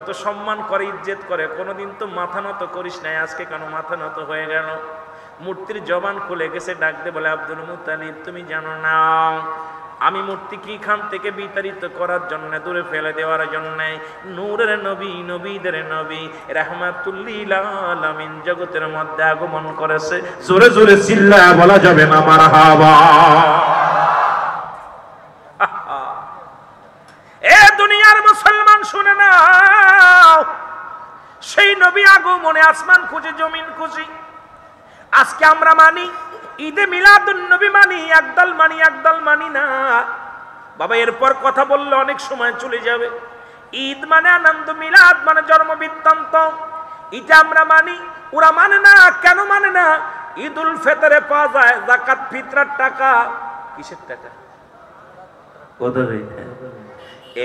তো সম্মান করে, ইজ্জত করে, কোনোদিন তো মাথা নত করিস নাই, আজকে কেন মাথা নত হয়ে গেল? মূর্তির জবান খুলে গেছে, ডাক দে বলে, আব্দুল মুত্তালিব তুমি জানো না আমি মূর্তিকে এখান থেকে বিতাড়িত করার জন্য, দূরে ফেলে দেওয়ার জন্য নূরের নবী, নবীদের নবী রাহমাতুল লিল আলামিন জগতের মধ্যে আগমন করেছে। জোরে জোরে চিল্লায়া বলা যাবে না মারহাবা। এ দুনিয়ার মুসলমান শুনে নাও, সেই নবী আগমনে আসমান খুঁজে, জমিন খুঁজি। আজকে আমরা মানি ঈদে মিলাদুন নবী মানি, একদল মানি, একদল মানি না। বাবা এরপর কথা বললে অনেক সময় চলে যাবে। ঈদ মানে আনন্দ, মিলাদ মানে জন্ম বৃত্তান্ত, এটা আমরা মানি, ওরা মানে না। কেন মানে না? ঈদুল ফিতরে পাওয়া যায় যাকাত ফিতরার টাকা। কিসের টাকা?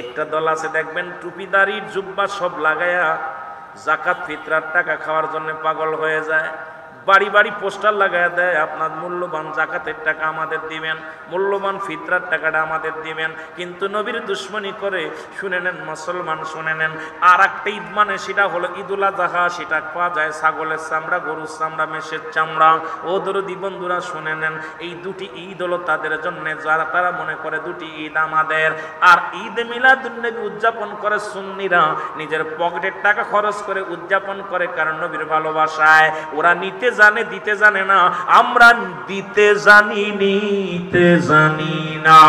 একটা দল আছে দেখবেন টুপিদারি জুব্বা সব লাগায়া যাকাত ফিতরার টাকা খাওয়ার জন্য পাগল হয়ে যায়। বাড়ি বাড়ি পোস্টার লাগায় দেয়, আপনার মূল্যবান যাকাতের টাকা আমাদের দিবেন, মূল্যবান ফিতরার টাকাটা আমাদের দিবেন। কিন্তু নবীর দুশ্মনী করে। শুনে নেন মুসলমান, শুনে নেন, আর একটা ঈদ মানে সেটা হলো ঈদুল আযহা। সেটা পাওয়া যায় ছাগলের চামড়া, গরুর চামড়া, মেষের চামড়া। ও দরদি বন্ধুরা শুনে নেন, এই দুটি ঈদ হলো তাদের জন্য যারা তারা মনে করে দুটি ঈদ আমাদের। আর ঈদ মিলাদুন নবী উদযাপন করে সুন্নিরা, নিজের পকেটের টাকা খরচ করে উদযাপন করে, কারণ নবীর ভালোবাসায়। ওরা নিতে জানে, দিতে জানে না। আমরা দিতে জানি, নিতে জানি না,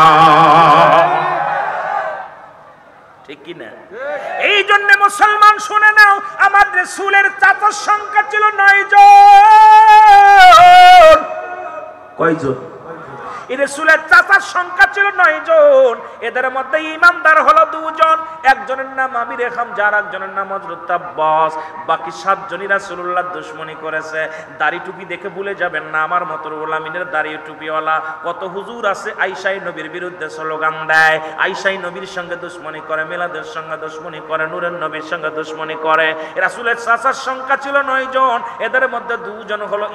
ঠিক কি না? এই জন্য মুসলমান শুনে নাও, আমার রাসূলের চাচার সংখ্যা ছিল 9 জন। কয়জন? এই রাসূলের চাচার সংখ্যা ছিল 9 জন। এদের মধ্যে ইমানদার হলো 2 জন, একজনের নাম আমির হামজা, আর একজনের নাম হযরত আব্বাস। বাকি 7 জনই রাসূলুল্লাহর দুশমনি করেছে। দাড়ি টুপি দেখে ভুলে যাবেন না, আমার মত ওলামিনের দাড়ি টুপিওয়ালা কত হুজুর আছে আয়েশাই নবীর বিরুদ্ধে স্লোগান দেয়, আয়েশাই নবীর সঙ্গে দুশমনি করে, মিলাদের সঙ্গে দুশমনি করে, নূরের নবীর সঙ্গে দুশমনি করে। রাসূলের চাচার সংখ্যা ছিল 9 জন। এদের মধ্যে 2 জন হলো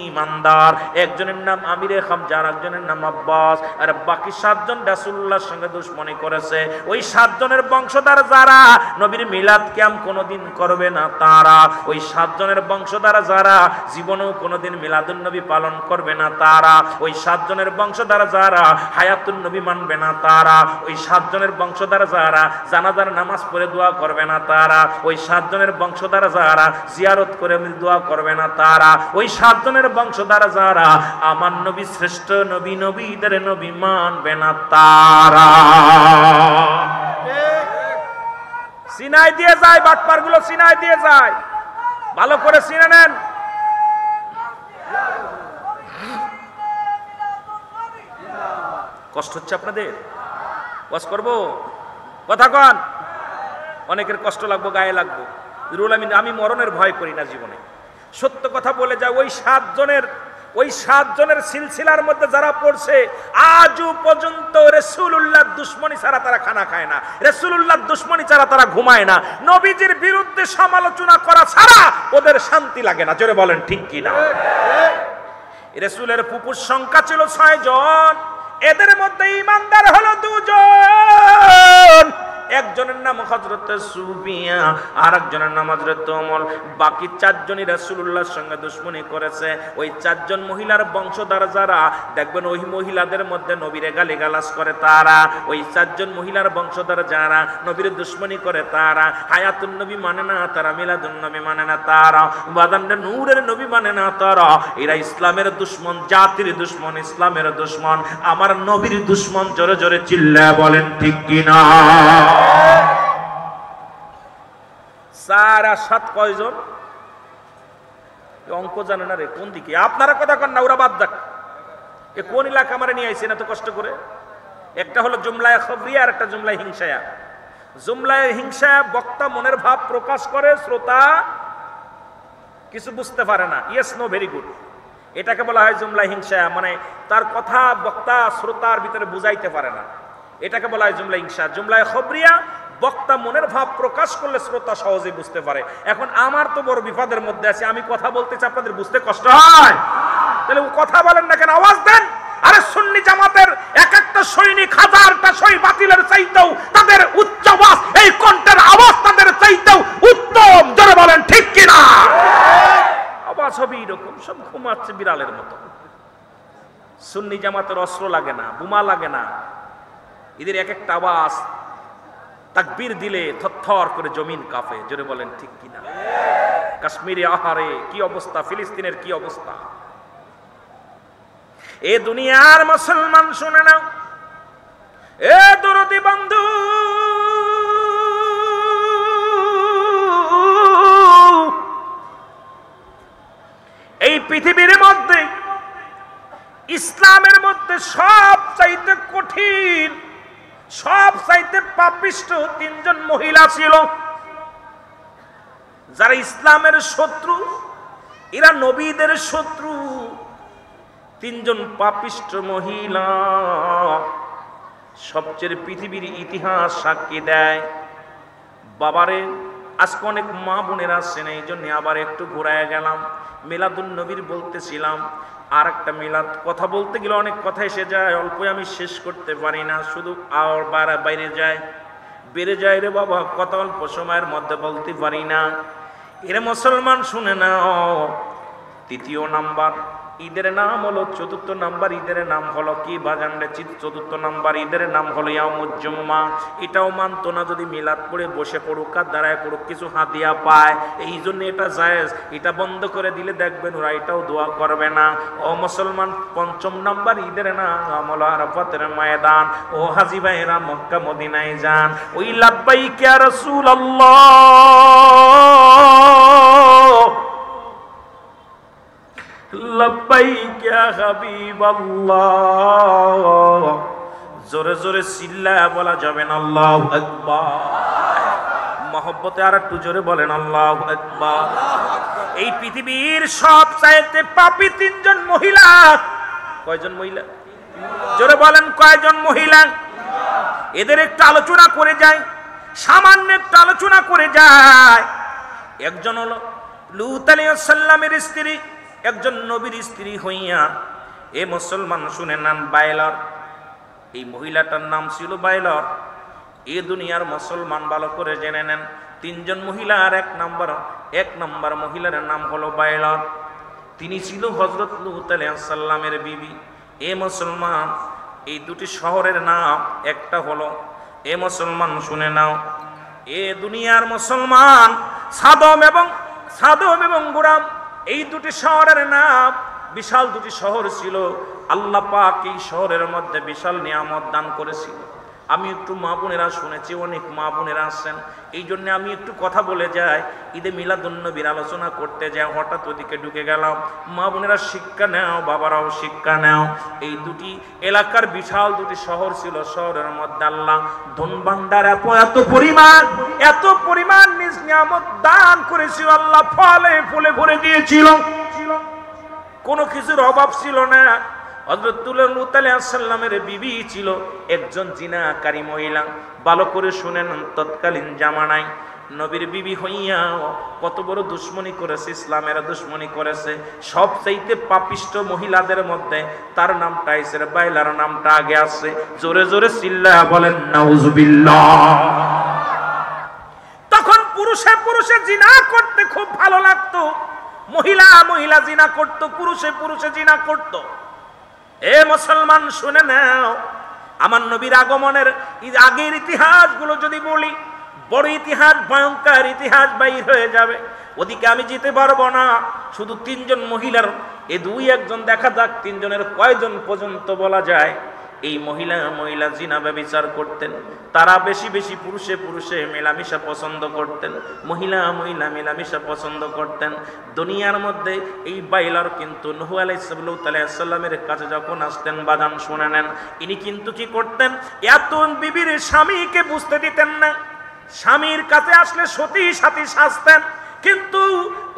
ইমানদার, একজনের নাম আমির হামজা, আর একজনের নাম আব্বাস। আর বাকি 7 জন রাসূলুল্লাহর সঙ্গে দুশমনি করেছে। ওই 7 জনের বংশধর যারা নবীর মিলাদ কিয়াম কোনোদিন করবে না তারা, ওই 7 জনের বংশধর যারা জীবনেও কোনোদিন মিলাদুন নবী পালন করবে না তারা, ওই 7 জনের বংশধর যারা হায়াতুন নবী মানবে না তারা, ওই 7 জনের বংশধর যারা জানাজার নামাজ পড়ে দোয়া করবে না তারা, ওই 7 জনের বংশধর যারা জিয়ারত করে দোয়া করবে না তারা, ওই 7 জনের বংশধর যারা আমার নবী শ্রেষ্ঠ নবী, নবীদের নবী মানবে না তারা। সিনাই দিয়ে যায়, বাটপার গুলো সিনাই দিয়ে যায়, ভালো করে চিনে নেন। কষ্ট হচ্ছে আপনাদের? ওয়াজ করবো? কথা কন। অনেকের কষ্ট লাগবো, গায়ে লাগবো। আমি মরণের ভয় করি না জীবনে, সত্য কথা বলে যায়। ওই 7 জনের সিলসিলার মধ্যে যারা পড়ছে আজও পর্যন্ত রাসূলুল্লাহর দুশমনি ছাড়া তারা খানা খায় না, রাসূলুল্লাহর দুশমনি ছাড়া তারা ঘুমায় না, নবীজির বিরুদ্ধে সমালোচনা করা ছাড়া ওদের শান্তি লাগে না। জোরে বলেন ঠিক কি না? রাসূলের ফুফুর সংখ্যা ছিল 6 জন। এদের মধ্যে ইমানদার হলো 2 জন, একজনের নাম হযরত সুফিয়া, আর একজনের নাম হযরত ওমর। বাকি 4 জনই রাসূলুল্লাহর সঙ্গে দুশমনি করেছে। ওই 4 জন মহিলার বংশধর যারা দেখবেন ওই মহিলাদের মধ্যে নবীরে গালিগালাজ করে তারা, ওই 4 জন মহিলার বংশধর যারা নবীর দুশমনি করে তারা, হায়াতুন নবী মানে না তারা, মিলাদুন নবী মানে না তারা, বাদান্ডে নূরের নবী মানে না তারা। এরা ইসলামের দুশমন, জাতির দুশমন, ইসলামের দুশমন, আমার নবীর দুশমন। জোরে জোরে চিল্লায়া বলেন ঠিক কি না? 4 আর 7 কয়জন? অঙ্ক জানে না রে, কোন দিকে? আপনারা কথা কন না, ওরা বাদ দেখ। এ কোন এলাকা আমারে নিয়ে আইছেন এত কষ্ট করে? একটা হলো জুমলায়ে খবরিয়া, আর একটা জুমলায়ে হিংসায়া। জুমলায়ে হিংসায়া বক্তা মনের ভাব প্রকাশ করে, শ্রোতা কিছু বুঝতে পারে না। ইয়েস নো ভেরি গুড, এটাকে বলা হয় জুমলায়ে হিংসায়া, মানে তার কথা বক্তা শ্রোতার ভিতরে বুঝাইতে পারে না, এটাকে বলা হয় জুমলায়ে হিংসা। জুমলায়ে খবরিয়া বক্তা মনের ভাব প্রকাশ করলে শ্রোতা সহজে বুঝতে পারে। এখন আমার তো বড় বিপদের মধ্যে আছে, আমি কথা বলতেছি, আপনাদের বুঝতে কষ্ট হয়, তাহলে কথা বলেন না কেন? আওয়াজ দেন। আরে সুন্নি জামাতের এক একটা 1,000টা সৈনিক 1000টা সৈ বাতিলের চাইতেও তাদের উচ্চ আওয়াজ, এই কণ্ঠের আওয়াজ তাদের চাইতেও উত্তম। যারা বলেন ঠিক কিনা? আওয়াজ হবে এরকম, সব ঘুমাচ্ছে বিড়ালের মতো। সুন্নি জামাতের অস্ত্র লাগে না, বোমা লাগে না, এদের এক একটা আওয়াজ তাকবীর দিলে থরথর করে জমিন কাঁপে। জোরে বলেন ঠিক কিনা? কাশ্মীরে আহারে কি অবস্থা, ফিলিস্তিনের কি অবস্থা। এ দুনিয়ার মুসলমান শুনে নাও, এ দরদি বন্ধু, এই পৃথিবীর মধ্যে ইসলামের মধ্যে সব চাইতে কঠিন, সব চাইতে পাপিষ্ঠ 3 জন মহিলা ছিল যারা ইসলামের শত্রু, এরা নবীদের শত্রু। 3 জন পাপিষ্ঠ মহিলা সবচেয়ে পৃথিবীর ইতিহাস সাক্ষী দেয়। বাবারে, আজকে অনেক মা বোনেরা আছেন, এই জন্য আবার একটু ঘোরায় গেলাম। মিলাদুন নবীর বলতেছিলাম, আর একটা মিলাদ কথা বলতে গেলে অনেক কথা এসে যায়, অল্পই আমি শেষ করতে পারি না, শুধু আর বাইরে যায়, বেড়ে যায় রে বাবা, কথা অল্প সময়ের মধ্যে বলতে পারি না। এরা মুসলমান শুনে নাও, 3য় নাম্বার ঈদের নাম হলো, 4র্থ নাম্বার ঈদের নাম হলো কি বাজান রে? 4র্থ নাম্বার ঈদের নাম হলো ইয়াউমুল জুমা। এটাও মানতো না যদি মিলাদ পড়ে বসে পড়ুক আর দাঁড়ায় পড়ুক কিছু হাদিয়া পায়, এই জন্য এটা জায়েজ। এটা বন্ধ করে দিলে দেখবেন ওরা এটাও দোয়া করবে না। ও মুসলমান, 5ম নাম্বার ঈদের নাম হলো আরাফাতের ময়দান। ও হাজী ভাইরা মক্কা মদিনায় যান, ওই লাব্বাইক ইয়া রাসূলুল্লাহ, লব্বাইক ইয়া হাবিবাল্লাহ, জোরে জোরে চিল্লায়া বলা যাবে না আল্লাহু আকবার। মহব্বতে আর একটু জোরে বলেন আল্লাহু আকবার। এই পৃথিবীর সব চাইতে পাপী 3 জন মহিলা। কয়জন মহিলা? জোরে বলেন কয়জন মহিলা? এদের একটু আলোচনা করে যায়, সামান্য একটু আলোচনা করে যায়। একজন হলো লূত আলাইহিস সালামের স্ত্রী, একজন নবীর স্ত্রী হইয়া, এ মুসলমান শুনে নেন, বাইলর। এই মহিলাটার নাম ছিল বাইলর। এ দুনিয়ার মুসলমান ভালো করে জেনে নেন, 3 জন মহিলার এক নাম্বার মহিলার নাম হলো বাইলর। তিনি ছিল হযরত লূত আলাইহিস সালামের বিবি। এ মুসলমান, এই 2টি শহরের নাম একটা হলো, এ মুসলমান শুনে নাও, এ দুনিয়ার মুসলমান সাদম এবং গুরাম, এই 2টি শহরের নাম, বিশাল 2টি শহর ছিল। আল্লাহ পাক এই শহরের মধ্যে বিশাল নিয়ামত দান করেছিল। আমি একটু মা বোনেরা শুনেছি, অনেক মা বোনেরা আসছেন, এই জন্য আমি একটু কথা বলে যাই। ঈদে মিলাদুন নবীর আলোচনা করতে যাই, হঠাৎ ওদিকে ঢুকে গেলাম। মা বোনেরা শিক্ষা নাও, বাবারাও শিক্ষা নাও। এই 2টি এলাকার বিশাল 2টি শহর ছিল। শহরের মধ্যে আল্লাহ ধন ভান্ডার এত পরিমাণ নিজ নিয়ামত দান করেছিল। আল্লাহ ফলে ফুলে ভরে দিয়েছিল, কোনো কিছুর অভাব ছিল না। হযরত লূত আলাইহিস সালামের বিবি ছিল একজন জিনাকারী মহিলা। ভালো করে শুনেন, তৎকালীন জামানায় নবীর বিবি হইয়া কত বড় দুশ্মনী করেছে, ইসলামের দুশ্মনী করেছে। সবচাইতে পাপিষ্ঠ মহিলাদের মধ্যে তার নামটা আইছে, বাইলার নামটা আগে আছে। জোরে জোরে চিল্লায়া বলেন নাউজুবিল্লাহ। তখন পুরুষে জিনা করতে খুব ভালো লাগতো, মহিলা জিনা করত, পুরুষে জিনা করত। এ মুসলমান শুনে নাও, আমার নবীর আগমনের আগের ইতিহাসগুলো যদি বলি, বড় ইতিহাস, ভয়ঙ্কর ইতিহাস বাইর হয়ে যাবে। ওদিকে আমি যেতে পারবো না। শুধু 3 জন মহিলার এ 2-1 দেখা যাক 3 জনের কয়জন পর্যন্ত বলা যায়। এই মহিলা জিনা ব্যভিচার করতেন। তারা বেশি পুরুষে মেলামেশা পছন্দ করতেন, মহিলা মেলামেশা পছন্দ করতেন। দুনিয়ার মধ্যে এই বাইলার কিন্তু নূহ আলাইহিস সালামের কাছে যখন আসতেন, বাজান শুনে নেন, ইনি কিন্তু কি করতেন, এত বিবির স্বামীকে বুঝতে দিতেন না। স্বামীর কাছে আসলে সতী সাথী সাজতেন, কিন্তু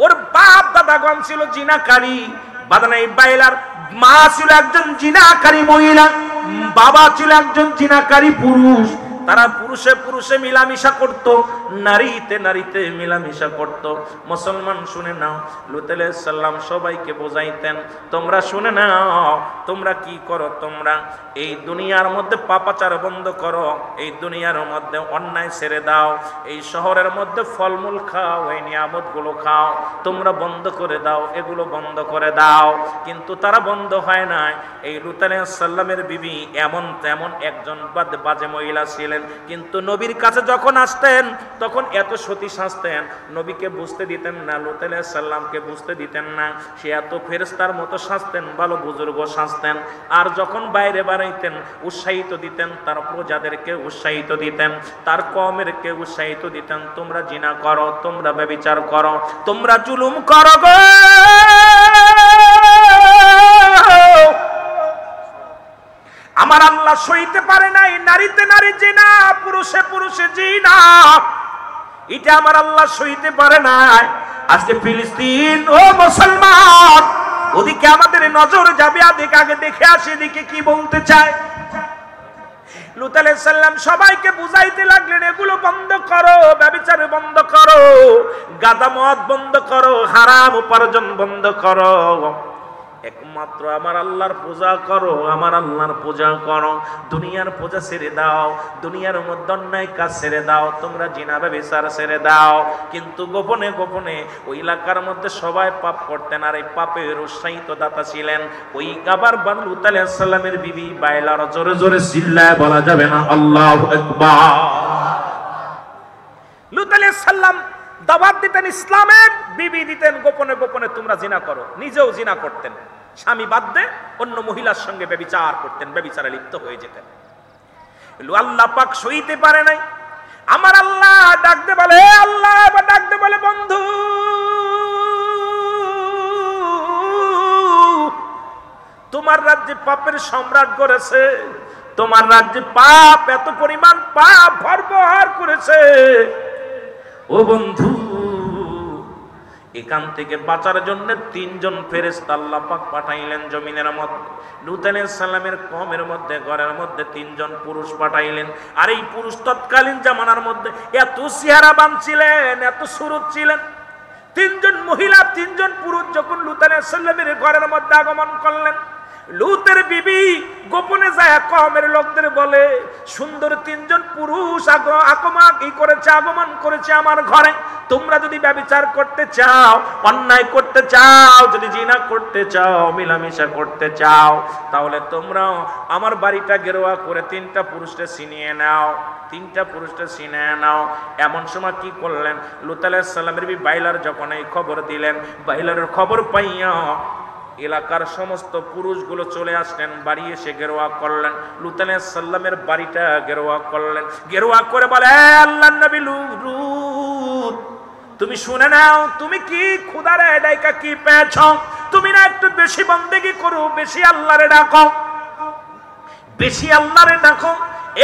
ওর বাপ দাদাগণ ছিল জিনাকারী। বাদান এই বাইলার মা ছিল একজন জিনাকারী মহিলা, বাবা ছিল একজন জিনাকারী পুরুষ। তারা পুরুষে পুরুষে মিলামিশা করত, নারীতে নারীতে মিলামিশা করত। মুসলমান শুনে নাও, লূত আলাইহিস সালাম সবাইকে বোঝাইতেন, তোমরা শুনে নাও, তোমরা কি করো, তোমরা এই দুনিয়ার মধ্যে পাপাচার বন্ধ করো, এই দুনিয়ার মধ্যে অন্যায় ছেড়ে দাও, এই শহরের মধ্যে ফলমূল খাও, এই নিয়ামতগুলো খাও, তোমরা বন্ধ করে দাও, এগুলো বন্ধ করে দাও। কিন্তু তারা বন্ধ হয় নাই। এই লূত আলাইহিস সালামের বিবি এমন তেমন একজন বাজে মহিলা ছিলেন, কিন্তু নবীর কাছে যখন আসতেন তখন এত সতী সাজতেন, নবীকে বুঝতে দিতেন না, লূত আলাইহিস সালামকে বুঝতে দিতেন না। সে এত ফেরেশতার মতো সাজতেন, ভালো বুজুর্গ সাজতেন। আর যখন বাইরে বাড়াইতেন উৎসাহিত দিতেন, তার প্রজাদেরকে উৎসাহিত দিতেন, তার কওমেরকে উৎসাহিত দিতেন, তোমরা জিনা করো, তোমরা ব্যভিচার করো, তোমরা জুলুম করো গো। আমার আল্লাহ সইতে পারে নাই নারীতে নারী জিনা, পুরুষে পুরুষে জিনা, এটা আমার আল্লাহ সইতে পারে নাই। আজকে ফিলিস্তিন ও মুসলমান, ওদিকে আমাদের নজর যাবে, আগে দেখে আসি এদিকে কি বলতে চায়। লূত আলাইহিস সালাম সবাইকে বুঝাইতে লাগলেন, এগুলো বন্ধ করো, ব্যভিচার বন্ধ করো, গাঁজা মদ বন্ধ করো, হারাম উপার্জন বন্ধ করো, একমাত্র আমার আল্লাহর পূজা করো, আমার আল্লাহর পূজা করো, দুনিয়ার পূজা ছেড়ে দাও, দুনিয়ার মধ্যে অন্যায় কাজ ছেড়ে দাও, তোমরা জিনা ব্যভিচার ছেড়ে দাও। কিন্তু গোপনে গোপনে ওই এলাকার মধ্যে সবাই পাপ করতেন, আর এই পাপের উৎসাহিত দাতা ছিলেন ওই আবার লূত আলাইহিস সালামের বিবি বাইলার। জোরে জোরে চিল্লায় বলা যাবে না আল্লাহু আকবার। লূত আলাইহিস সালাম দাওয়াত দিতেন ইসলামের, বিবি দিতেন গোপনে গোপনে তোমরা জিনা করো, নিজেও জিনা করতেন, স্বামী বাদ দিয়ে অন্য মহিলার সঙ্গে ব্যভিচার করতেন, ব্যভিচারে লিপ্ত হয়ে যেতেন। আল্লাহ পাক সইতে পারে নাই। আমার আল্লাহ ডাকতে বলে, আল্লাহ ডাকতে বলে, বন্ধু তোমার রাজ্যে পাপের সম্রাট করেছে, তোমার রাজ্যে পাপ এত পরিমাণ পাপ ভরপুর করেছে, ও বন্ধু এখান থেকে বাঁচার জন্য তিনজন ফেরেশতা আল্লাহ পাক পাঠাইলেন জমিনের মধ্যে। লূত আলাইহিস সালামের কওমের মধ্যে ঘরের মধ্যে তিনজন পুরুষ পাঠাইলেন। আর এই পুরুষ তৎকালীন জামানার মধ্যে এত চেহারাবান ছিলেন, এত সুরত ছিলেন। তিনজন মহিলা তিনজন পুরুষ যখন লূত আলাইহিস সালামের ঘরের মধ্যে আগমন করলেন, লূতের বিবি গোপনে যায় কওমের লোকদের বলে, সুন্দর তিনজন পুরুষ আগমন করেছে আমার ঘরে, তোমরা যদি ব্যভিচার করতে চাও, অন্যায় করতে চাও, যদি জিনা করতে চাও, মিলামিশা করতে চাও, তাহলে তোমরাও আমার বাড়িটা গেরোয়া করে তিনটা পুরুষকে ছিনিয়ে নাও, তিনটা পুরুষকে ছিনিয়ে নাও। এমন সময় কি করলেন, লূত আলাইহিস সালামের বিবি বাইলার যখন এই খবর দিলেন, বাইলারের খবর পাইয়া এলাকার সমস্ত পুরুষগুলো চলে আসলেন, বাড়ি এসে গেরোয়া করলেন, লূত আলাইহিস সালামের বাড়িটা গেরোয়া করলেন। গেরোয়া করে বলে, আল্লাহর নবী লূত, তুমি শুনে নাও, তুমি কি খুদারে ডাইকা কি পেয়েছ, তুমি না একটু বেশি বন্দেগী করো, বেশি আল্লাহরে ডাকো, বেশি আল্লাহরে ডাকো।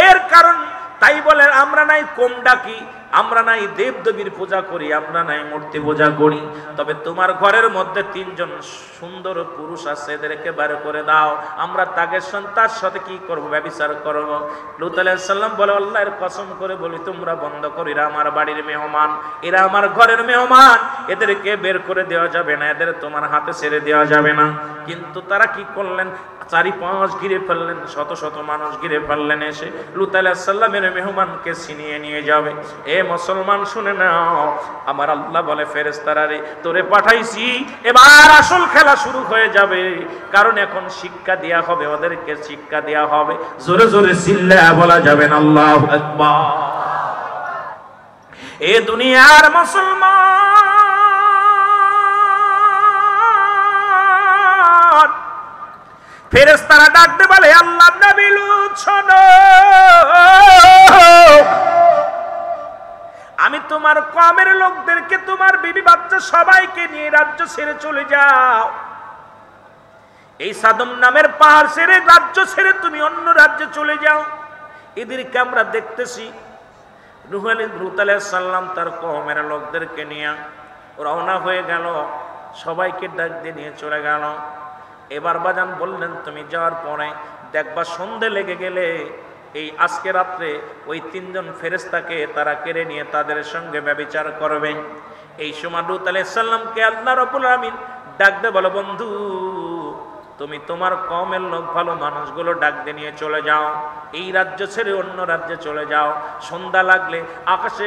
এর কারণ তাই বলে আমরা নাই কম ডাকি, আমরা নাই দেব দেবীর পূজা করি, আমরা নাই মূর্তি পূজা করি, তবে তোমার ঘরের মধ্যে তিনজন সুন্দর পুরুষ আছে, এদেরকে বের করে দাও, আমরা তাকে তার সাথে কি করব, ব্যভিচার করব। লূত আলাইহিস সালাম বলে, আল্লাহর কসম করে বলি তোমরা বন্ধ করো, এরা আমার বাড়ির মেহমান, এরা আমার ঘরের মেহমান, এদেরকে বের করে দেওয়া যাবে না, এদের তোমার হাতে ছেড়ে দেওয়া যাবে না। কিন্তু তারা কি করলেন, চারিপাশ ঘিরে ফেললেন, শত শত মানুষ ঘিরে ফেললেন, এসে লূত আলাইহিস সালামের মেহমানকে ছিনিয়ে নিয়ে যাবে। এ মুসলমান শুনে নাও, আমার আল্লাহ বলে, ফেরেশতারা রে তোরে পাঠাইছি, এবার আসল খেলা শুরু হয়ে যাবে, কারণ এখন শিক্ষা দেয়া হবে, ওদেরকে শিক্ষা দেয়া হবে। জোরে জোরে চিল্লায়া বলা যাবে না আল্লাহু আকবার। এ দুনিয়ার মুসলমান ফেরেশতারা ডাকতে বলে, আল্লাহর নবী লূত শোনো, আমি তোমার কওমের লোকদেরকে, তোমার বিবি বাচ্চা সবাইকে নিয়ে রাজ্য ছেড়ে চলে যাও, এই সাদম নামের পাহাড় ছেড়ে রাজ্য ছেড়ে তুমি অন্য রাজ্যে চলে যাও। এদেরকে আমরা দেখতেছি। লূত আলাইহিস সালাম তার কওমের লোকদেরকে নিয়ে রওনা হয়ে গেল, সবাইকে ডাক দিয়ে নিয়ে চলে গেল। এবার বাজান বললেন, তুমি যাওয়ার পরে দেখবা সন্ধে লেগে গেলে এই আজকে রাত্রে ওই তিনজন ফেরেশতাকে তারা কেড়ে নিয়ে তাদের সঙ্গে ব্যভিচার করবে। এই সময় লূত আলাইহিস সালামকে আল্লাহ রাব্বুল আলামিন ডাক দে, বলো বন্ধু তুমি তোমার কওমের লোক ভালো মানুষগুলো ডাক দিয়ে নিয়ে চলে যাও, এই রাজ্য ছেড়ে অন্য রাজ্যে চলে যাও। সন্ধ্যা লাগলে আকাশে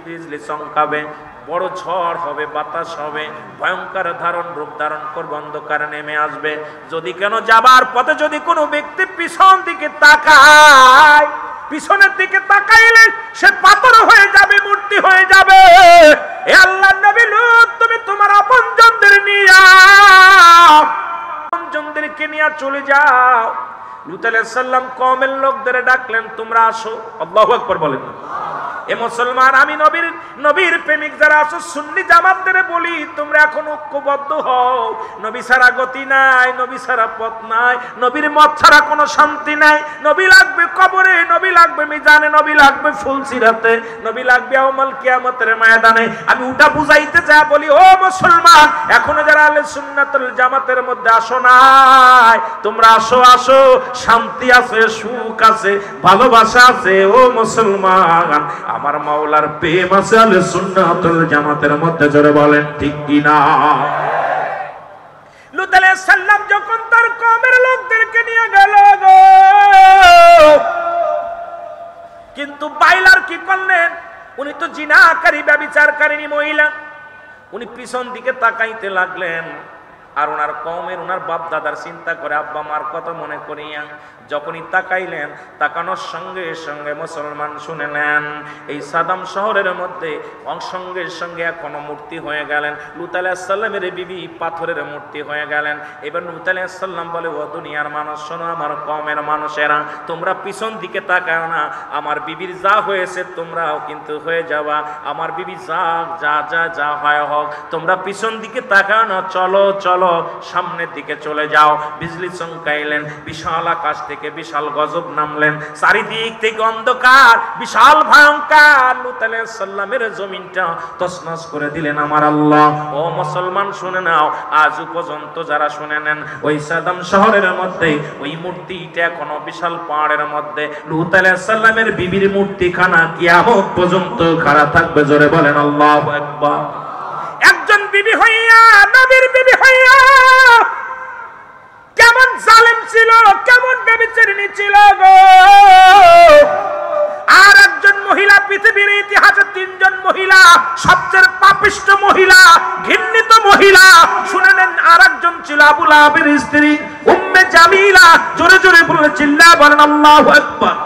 বিজলি চমকাবে, বড় ঝড় হবে, বাতাস হবে, ভয়ঙ্কর রূপ ধারণ করবে, অন্ধকার নেমে আসবে। যদি কেন যাবার পথে যদি কোনো ব্যক্তি পিছন দিকে তাকায়, পিছনের দিকে তাকাইলে সে পাথর হয়ে যাবে, মূর্তি হয়ে যাবে। এ আল্লাহর নবী লূত তুমি তোমার আপনজনদের নিয়ে আপনজনদেরকে নিয়ে চলে যাও। লূত আলাইহিস সালাম কওমের লোকদের ডাকলেন, তোমরা আসো। আল্লাহু আকবার বলেন। এ মুসলমান, আমি নবীর প্রেমিক যারা আছো সুন্নি জামাতদের বলি, তোমরা এখন ঐক্যবদ্ধ হও। নবী ছাড়া গতি নাই, নবী ছাড়া পথ নাই, নবীর মত ছাড়া কোনো শান্তি নাই। নবী লাগবে কবরে, নবী লাগবে মিজানে, নবী লাগবে ফুলসিরাতে, নবী লাগবে ইয়াউমুল কিয়ামতের ময়দানে। আমি ওটা বুঝাইতে যা বলি, ও মুসলমান, এখনো যারা আহলে সুন্নাতুল জামাতের মধ্যে আসো নাই, তোমরা আসো, আসো। শান্তি আছে, সুখ আছে, ভালোবাসা আছে। ও মুসলমান, আমার মাওলার প্রেম আছে আহলে সুন্নাতুল জামাতের মধ্যে, জোরে বলেন ঠিক কি না? লূত আলাইহিস সালাম যখন তার কওমের লোকদেরকে নিয়ে গেল গো, কিন্তু বাইলার কি করলেন? উনি তো জিনাকারী, ব্যভিচারকারিনী মহিলা। উনি পিছন দিকে তাকাইতে লাগলেন, আর ওনার কওমের, ওনার বাপ দাদার চিন্তা করে, আব্বা মার কথা মনে করিয়া যখনই তাকাইলেন, তাকানোর সঙ্গে সঙ্গে মুসলমান শুনে নেন, এই সাদাম শহরের মধ্যে সঙ্গে সঙ্গে এখনো মূর্তি হয়ে গেলেন। লূত আলাইহিস সালামের বিবি পাথরের মূর্তি হয়ে গেলেন। এবার লূত আলাইহিস সালাম বলে, ও দুনিয়ার মানুষ শোনো, আমার কওমের মানুষেরা, তোমরা পিছন দিকে তাকাও না। আমার বিবির যা হয়েছে তোমরাও কিন্তু হয়ে যাওয়া। আমার বিবি যা যা যা যা হয় হোক, তোমরা পিছন দিকে তাকাও না, চলো চলো সামনের দিকে চলে যাও। বিজলি চমকাইলেন, বিশাল আকাশ থেকে বিশাল গজব নামলেন, চারিদিক থেকে অন্ধকার, বিশাল ভয়ঙ্কর। লূত আলাইহিস সালামের জমিনটা তছনছ করে দিলেন আমার আল্লাহ। ও মুসলমান শুনে নাও, আজ পর্যন্ত যারা শুনে নেন, ওই সাদাম শহরের মধ্যে ওই মূর্তিটা এখনো বিশাল পাহাড়ের মধ্যে, লূত আলাইহিস সালামের বিবির মূর্তিখানা কিয়ামত পর্যন্ত খাড়া থাকবে। জোরে বলেন আল্লাহু আকবার। একজন বিবি হইয়া, নবীর বিবি হইয়া কেমন জালেম ছিল, কেমন ব্যভিচারিণী ছিল গো। আর একজন মহিলা, পৃথিবীর ইতিহাসে তিনজন মহিলা সবচেয়ে পাপিষ্ঠ মহিলা, ঘৃণিত মহিলা, শুনে নেন। আর একজন ছিল আবু লাহাবের স্ত্রী উম্মে জামিলা। জোরে জোরে বলে চিল্লায়া বলেন আল্লাহু আকবার।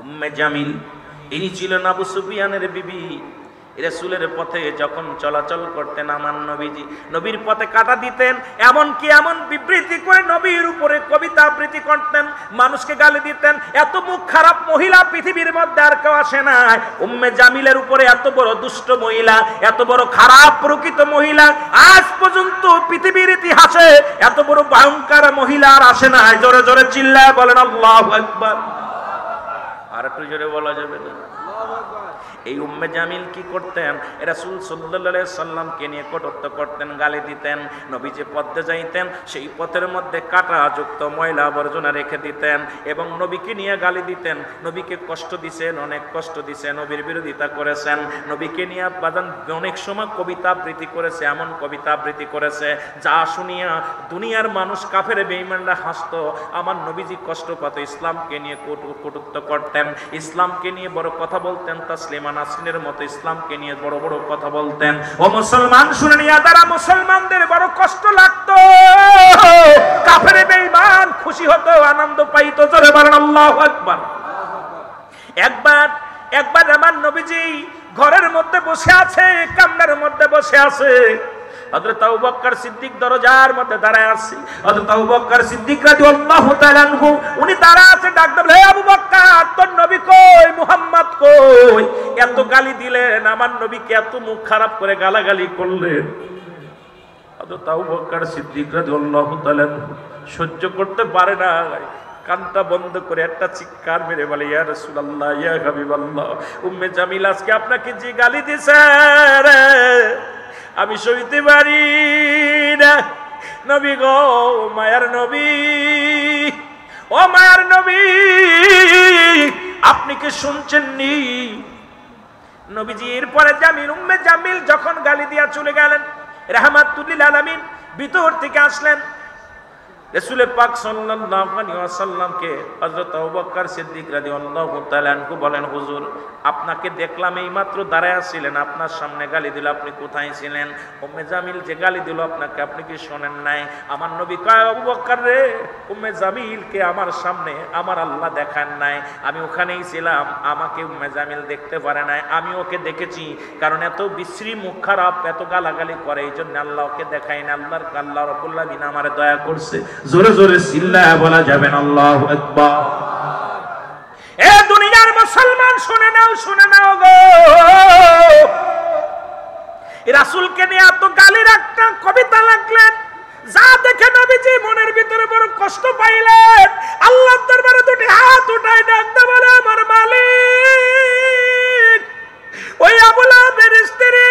উম্মে জামিল, ইনি ছিলেন আবু সুফিয়ানের বিবি। রাসূলের পথে যখন চলাচল করতেন আমার নবীজি, নবীর পথে কাটা দিতেন, এমনকি এমন বিবৃতি করে নবীর উপরে কবিতা আবৃত্তি করতেন, মানুষকে গালি দিতেন। এত মুখ খারাপ মহিলা পৃথিবীর মধ্যে আর কেউ আসে নাই। উম্মে জামিলের উপরে এত বড় দুষ্ট মহিলা, এত বড় খারাপ প্রকৃত মহিলা আজ পর্যন্ত পৃথিবীর ইতিহাসে এত বড় ভয়ঙ্কর মহিলা আর আসে নাই। জোরে জোরে চিল্লায়া বলেন আল্লাহু আকবার। আর একটু জোরে বলা যাবে না? এই উম্মে জামিল কি করতেন? রাসূল সাল্লাল্লাহু আলাইহি সাল্লামকে নিয়ে কটূক্তি করতেন, গালি দিতেন। নবী যে পথে যাইতেন সেই পথের মধ্যে কাঁটাযুক্ত ময়লা আবর্জনা রেখে দিতেন এবং নবীকে নিয়ে গালি দিতেন। নবীকে কষ্ট দিয়েছেন, অনেক কষ্ট দিয়েছেন, নবীর বিরোধিতা করেছেন। নবীকে নিয়ে বাজান অনেক সময় কবিতা আবৃত্তি করেছে, এমন কবিতা আবৃত্তি করেছে যা শুনিয়া দুনিয়ার মানুষ, কাফের বেঈমানরা হাসতো। আমার নবীজি কষ্ট পেত, ইসলামকে নিয়ে কটূক্তি করতেন, ইসলামকে নিয়ে বড় কথা বলতেন, তাসলিমা নাসরিনের মতো ইসলামকে নিয়ে বড় বড় কথা বলতেন। ও মুসলমান শুনে নিয়ে যারা মুসলমানদের বড় কষ্ট লাগতো, কাফের বেঈমান খুশি হতো, আনন্দ পাইতো। জোরে বলেন আল্লাহু আকবার। একবার আমার নবীজি ঘরের মধ্যে বসে আছে, কামরার মধ্যে বসে আছে। হযরত আবু বকর সিদ্দিক দরজার মধ্যে দাঁড়ায় আছে। হযরত আবু বকর সিদ্দিক রাদিয়াল্লাহু তাআলা আনহু উনি দাঁড়ায় আছে, ডাক দেন, হে আবু বকর, তোর নবী কই, মুহাম্মদ কই? এত গালি দিলেন, আমার নবীকে এত মুখ খারাপ করে গালাগালি করলেন। হযরত আবু বকর সিদ্দিক রাদিয়াল্লাহু তাআলা সহ্য করতে পারে না, কানটা বন্ধ করে একটা চিৎকার মেরে বলে, ইয়া রাসূলুল্লাহ, ইয়া হাবিবাল্লাহ, উম্মে জামিল আজকে আপনাকে যে গালি দিছে রে, আমি সইতে পারি না। নবী গো, মায়ার নবী, ও মায়ার নবী, আপনি কি শুনছেননি? নবীজির পরে জামিল উম্মে জামিল যখন গালি দিয়া চলে গেলেন, রাহমাতুল লিল আলামিন ভিতর থেকে আসলেন। রাসূল পাক সাল্লাল্লাহু আলাইহি ওয়াসাল্লামকে হযরত আবু বকর সিদ্দিক রাদিয়াল্লাহু তাআলা আনহু বলেন, হুজুর আপনাকে দেখলাম এইমাত্র দাঁড়ায় আছিলেন, আপনার সামনে গালি দিল, আপনি কোথায় ছিলেন? উম্মে জামিল যে গালি দিল আপনাকে, আপনি কি শোনেন নাই? আমার নবী কয়, আবু বকর রে, উম্মে জামিলকে আমার সামনে আমার আল্লাহ দেখান নাই, আমি ওখানেই ছিলাম, আমাকে উম্মে জামিল দেখতে পারে নাই, আমি ওকে দেখেছি, কারণ এত বিশ্রী মুখ খারাপ, এত গালাগালি করে, এই জন্য আল্লাহ ওকে দেখাই না। আল্লাহ রাব্বুল আলামিন আমারে দয়া করছে। জোরে জোরে চিল্লায়া বলা যাবে না আল্লাহু আকবার। এ দুনিয়ার মুসলমান শুনে নাও গো, রাসূলকে নিয়ে এত গালির একটা কবিতা লিখলেন, যা দেখে নবীজি মনের ভিতরে বড় কষ্ট পাইলেন। আল্লাহর দরবারে দুটি হাত উঠায় ডাকতে বলে, আমার মালিক, ওই আবু লাহাবের স্ত্রী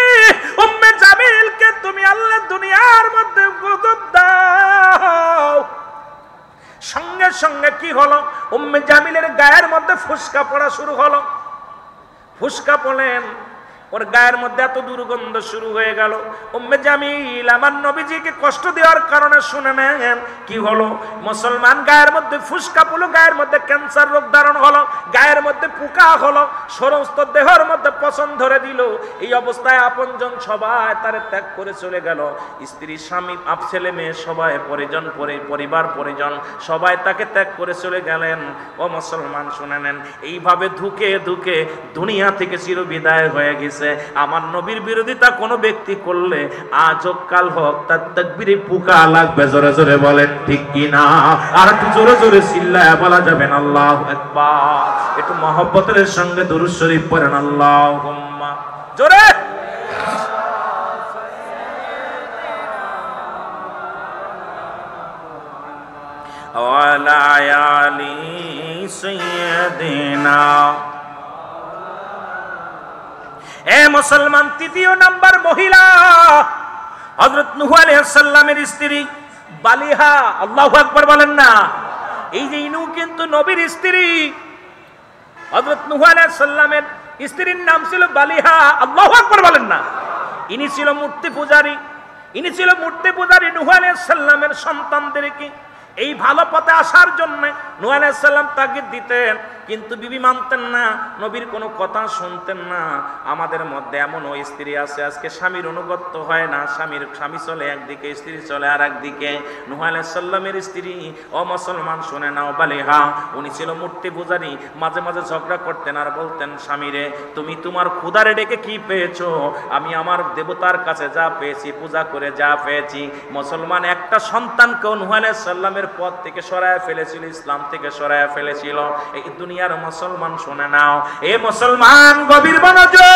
উম্মে জামিলকে তুমি আল্লাহ দুনিয়ার মধ্যে গজব দাও। সঙ্গে সঙ্গে কি হলো? উম্মে জামিলের গায়ের মধ্যে ফুসকা পড়া শুরু হলো। ফুসকা পড়লেন, ওর গায়ের মধ্যে এত দুর্গন্ধ শুরু হয়ে গেল। উম্মে জামিল আমার নবীজিকে কষ্ট দেওয়ার কারণে শুনে নেন কি হলো। মুসলমান গায়ের মধ্যে ফুসকা পড়লো, গায়ের মধ্যে ক্যান্সার রোগ ধারণ হলো, গায়ের মধ্যে পোকা হলো, সমস্ত দেহের মধ্যে পছন্দ ধরে দিল। এই অবস্থায় আপনজন সবাই তারে ত্যাগ করে চলে গেল। স্ত্রী, স্বামী, ছেলে মেয়ে সবাই, পরিবার পরিজন সবাই তাকে ত্যাগ করে চলে গেলেন। ও মুসলমান শুনে নেন, এইভাবে ধুকে ধুকে দুনিয়া থেকে চিরবিদায় হয়ে গেছে। আমার নবীর বিরোধিতা কোনো ব্যক্তি করলে আজ হোক কাল হোক তার তাকবীরে পোকা লাগবে। জোরে জোরে বলেন ঠিক কি না? আর একটু জোরে জোরে চিল্লায়া বলা যাবে না আল্লাহু আকবার। একটু মহব্বতের সঙ্গে দুরূদ শরীফ পড়েন, আল্লাহুম্মা জোরে। ওয়ালা আলি সাইয়্যিদিনা। এ মুসলমান, তৃতীয় নাম্বার মহিলা হযরত নূহ আলাইহিস সালামের স্ত্রী বালিহা। আল্লাহু আকবার বলেন না। এই যে ইনু কিন্তু নবীর স্ত্রী। হযরত নূহ আলাইহিস সালামের স্ত্রীর নাম ছিল বালিহা। আল্লাহু আকবার বলেন না। ইনি ছিল মূর্তি পূজারী। নূহ আলাইহিস সালামের সন্তানদেরকে এই ভালো পথে আসার জন্য নূহ আলাইহিস সালাম তাগিদ দিতেন, কিন্তু বিবি মানতেন না, নবীর কোনো কথা শুনতেন না। আমাদের মধ্যে এমন ওই স্ত্রী আছে আজকে স্বামীর অনুগত্য হয় না, স্বামী চলে একদিকে, স্ত্রী চলে আর একদিকে। নূহ আলাইহিস সালামের স্ত্রী, ও মুসলমান শুনে নাও, বালিহা, উনি ছিল মূর্তি পূজারী। মাঝে মাঝে ঝগড়া করতেন আর বলতেন, স্বামীরে তুমি তোমার খোদারে ডেকে কি পেয়েছো? আমি আমার দেবতার কাছে যা পেয়েছি, পূজা করে যা পেয়েছি। মুসলমান একটা সন্তানকেও নূহ আলাইহিস সালামের পথ থেকে সরায় ফেলেছিল, ইসলাম থেকে সরায় ফেলেছিল। এই দুনিয়ার মুসলমান শুনে নাও, এ মুসলমান গভীর মনোযোগ।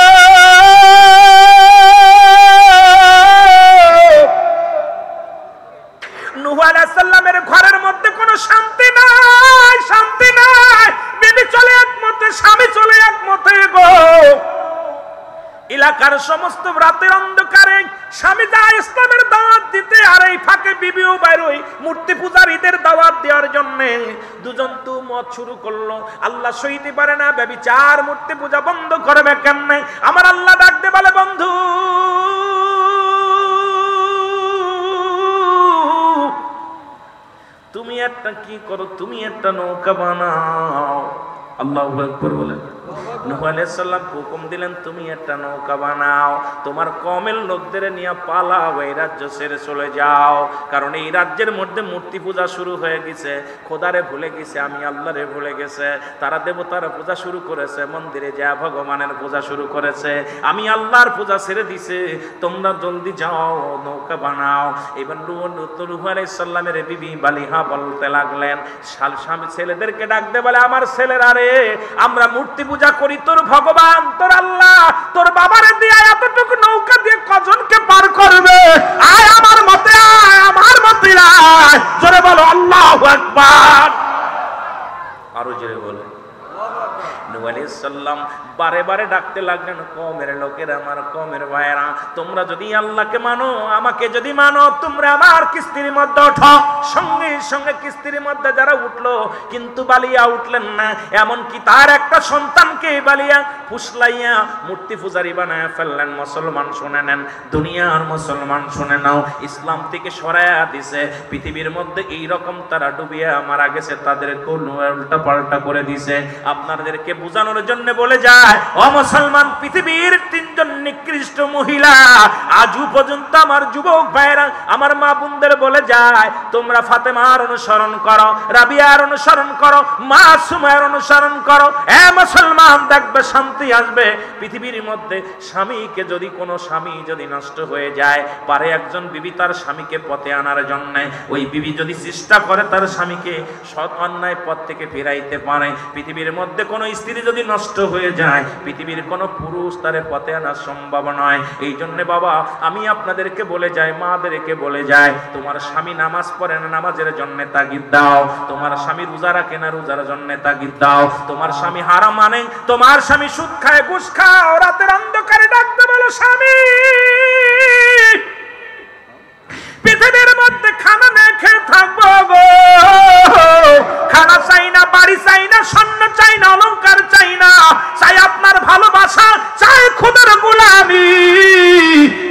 নূহ আলাইহিস সালামের ঘরের মধ্যে কোনো শান্তি নাই, শান্তি নাই। বিবি চলে এক মতে, স্বামী চলে এক মতে গো। এলাকার সমস্ত রাতের অন্ধকারে স্বামী যায় ইসলামের দাওয়াত দিতে, আর এই ফাঁকে বিবিও বাইরই মূর্তি পূজারীদের দাওয়াত দেওয়ার জন্য। দুজন তো মত শুরু করলো। আল্লাহ সইতে পারে না, ব্যভিচার মূর্তি পূজা বন্ধ করবে কেমনে? আমার আল্লাহ ডাকতে বলে, বন্ধু তুমি একটা কি করো, তুমি একটা নৌকা বানাও। আল্লাহু আকবার বলেন। নূহ আলাইহিস সালাম হুকুম দিলেন, তুমি একটা নৌকা বানাও, তোমার কওমের লোকদের নিয়ে পালাও, এই রাজ্য ছেড়ে চলে যাও। কারণ এই রাজ্যের মধ্যে মূর্তি পূজা শুরু হয়ে গেছে, খোদারে ভুলে গেছে, আমি আল্লাহরে ভুলে গেছে। তারা দেবতার পূজা শুরু করেছে, মন্দিরে যা ভগবানের পূজা শুরু করেছে, আমি আল্লাহর পূজা ছেড়ে দিছে। তোমরা জলদি যাও, নৌকা বানাও। এবার নূহ আলাইহিস সালামের বিবি বালিহা বলতে লাগলেন, স্বামী ছেলেদেরকে ডাকতে বলে, আমার ছেলেরা রে, আমরা মূর্তি পূজা করি, তোর ভগবান, তোর আল্লাহ, তোর বাবারে দিয়ে এতটুকু নৌকা দিয়ে কজনকে পার করবে? আয় আমার মতে, আয় আমার মতে আয়। জোরে বলো আল্লাহু আকবার। আরো জোরে বলো। নূহ আলাইহিস সালাম বারে বারে ডাকতে লাগলেন, কওমের লোকেরা, আমার কওমের ভাইয়েরা, তোমরা যদি আল্লাহকে মানো, আমাকে যদি মানো, তোমরা আমার কিস্তির মধ্যে ওঠো। সঙ্গে সঙ্গে কিস্তির মধ্যে যারা উঠলো, কিন্তু বালিয়া উঠলেন না। এমনকি তার একটা সন্তানকে বালিয়া ফুসলাইয়া মূর্তি পূজারি বানায় ফেললেন। মুসলমান শুনে নেন, দুনিয়ার মুসলমান শুনে নাও, ইসলাম থেকে সরায়া দিছে। পৃথিবীর মধ্যে এই রকম তারা ডুবিয়া মারা গেছে, তাদের উল্টা পাল্টা করে দিছে। আপনাদেরকে বোঝানোর জন্য বলে যায়, ও মুসলমান, পৃথিবীর 3 জন নিকৃষ্ট মহিলা আজও পর্যন্ত আমার যুবক ভাইরা, আমার মা বোনদের বলে যায়, তোমরা ফাতেমার অনুসরণ করো, রাবিয়ার অনুসরণ করো, মাসুমার অনুসরণ করো। এ মুসলমান, দেখবে শান্তি আসবে পৃথিবীর মধ্যে। স্বামীকে যদি কোনো স্বামী যদি নষ্ট হয়ে যায়, পারে একজন বিবি তার স্বামীকে পথে আনার জন্য, ওই বিবি যদি চেষ্টা করে তার স্বামীকে সৎ অন্যায় পথ থেকে ফেরাইতে পারে। পৃথিবীর মধ্যে কোনো স্ত্রী যদি নষ্ট হয়ে যায়, পৃথিবীর কোনো পুরুষ তারে পথে আনা সম্ভব নয়। এই জন্য বাবা, আমি আপনাদেরকে বলে যাই, মাদেরকে বলে যাই, তোমার স্বামী নামাজ পড়ে না, নামাজের জন্য তাগিদ দাও। তোমার স্বামী রোজা রাখে না, রোজার জন্য তাগিদ দাও। তোমার স্বামী হারাম মানে, তোমার স্বামী সুদ খায়, ঘুষ খায়, রাতের অন্ধকারে ডাকতে বলো, স্বামী পৃথিবীর মধ্যে খানা না খেয়ে থাকবো গো, খানা চাই না, বাড়ি চাই না, স্বর্ণ চাই না, অলংকার চাই না, চাই আপনার ভালোবাসা, চাই খুদের গোলামি।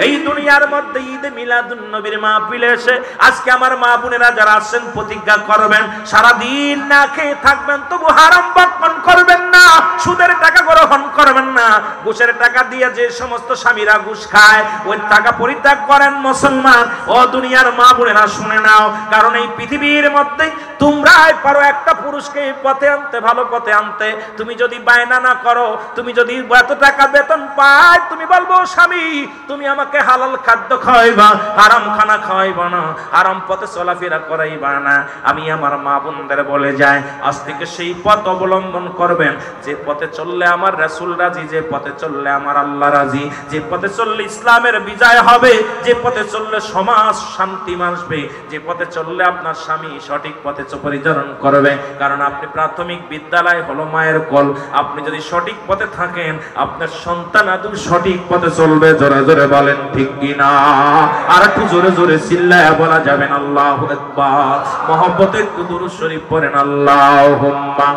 এই দুনিয়ার মধ্যে ঈদে মিলাদুন নবীর মাহফিলে এসে আজকে আমার মা বোনেরা যারা আসছেন, প্রতিজ্ঞা করবেন, সারাদিন না খেয়ে থাকবেন, তবু হারাম বক্ষণ করবেন না, সুদের টাকা গ্রহণ করবেন না। ঘুষের টাকা দিয়ে যে সমস্ত স্বামীরা ঘুষ খায়, ওই টাকা পরিত্যাগ করেন। মুসলমান ও দুনিয়ার মা বোনেরা শুনে নাও, কারণ এই পৃথিবীর মধ্যে তোমরাই পারো একটা পুরুষকে পথে আনতে, ভালো পথে আনতে। তুমি যদি বায়না না করো, তুমি যদি এত টাকা বেতন পাই, তুমি বলবো, স্বামী তুমি আমাকে হালাল খাদ্য খাওয়াইবা, হারাম খানা খাওয়াইবা না, হারাম পথে চলাফেরা করাইবা না। আমি আমার মা বোনদের বলে যাই, আজ থেকে সেই পথ অবলম্বন করবেন যে পথে চললে আমার রাসূল রাজি, যে পথে চললে আমার আল্লাহ রাজি, যে পথে চললে ইসলামের বিজয় হবে, যে পথে চললে সমাজ শান্তি আসবে, যে পথে চললে আপনার স্বামী সঠিক পথে পরিচালন করবে। কারণ আপনি প্রাথমিক বিদ্যালয় হলো মায়ের কোল, আপনি যদি সঠিক পথে থাকেন, আপনার সন্তান আদৌ সঠিক পথে চলবে। জোরে জোরে বলেন ঠিক কিনা? আর একটু জোরে জোরে চিল্লায়া বলা যাবেন আল্লাহু আকবার। মহব্বতে একটু দুরূদ শরীফ পড়েন, আল্লাহুম্মা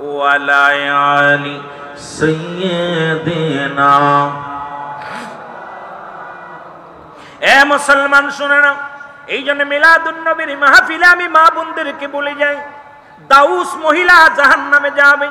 ওয়ালা আলি সাইয়্যিদিনা। এ মুসলমান শুনে নাও, এই জন্য মিলাদুন নবীর মাহফিলে আমি মা বোনদেরকে বলে যাই, দাউস মহিলা জাহান্নামে যাবে,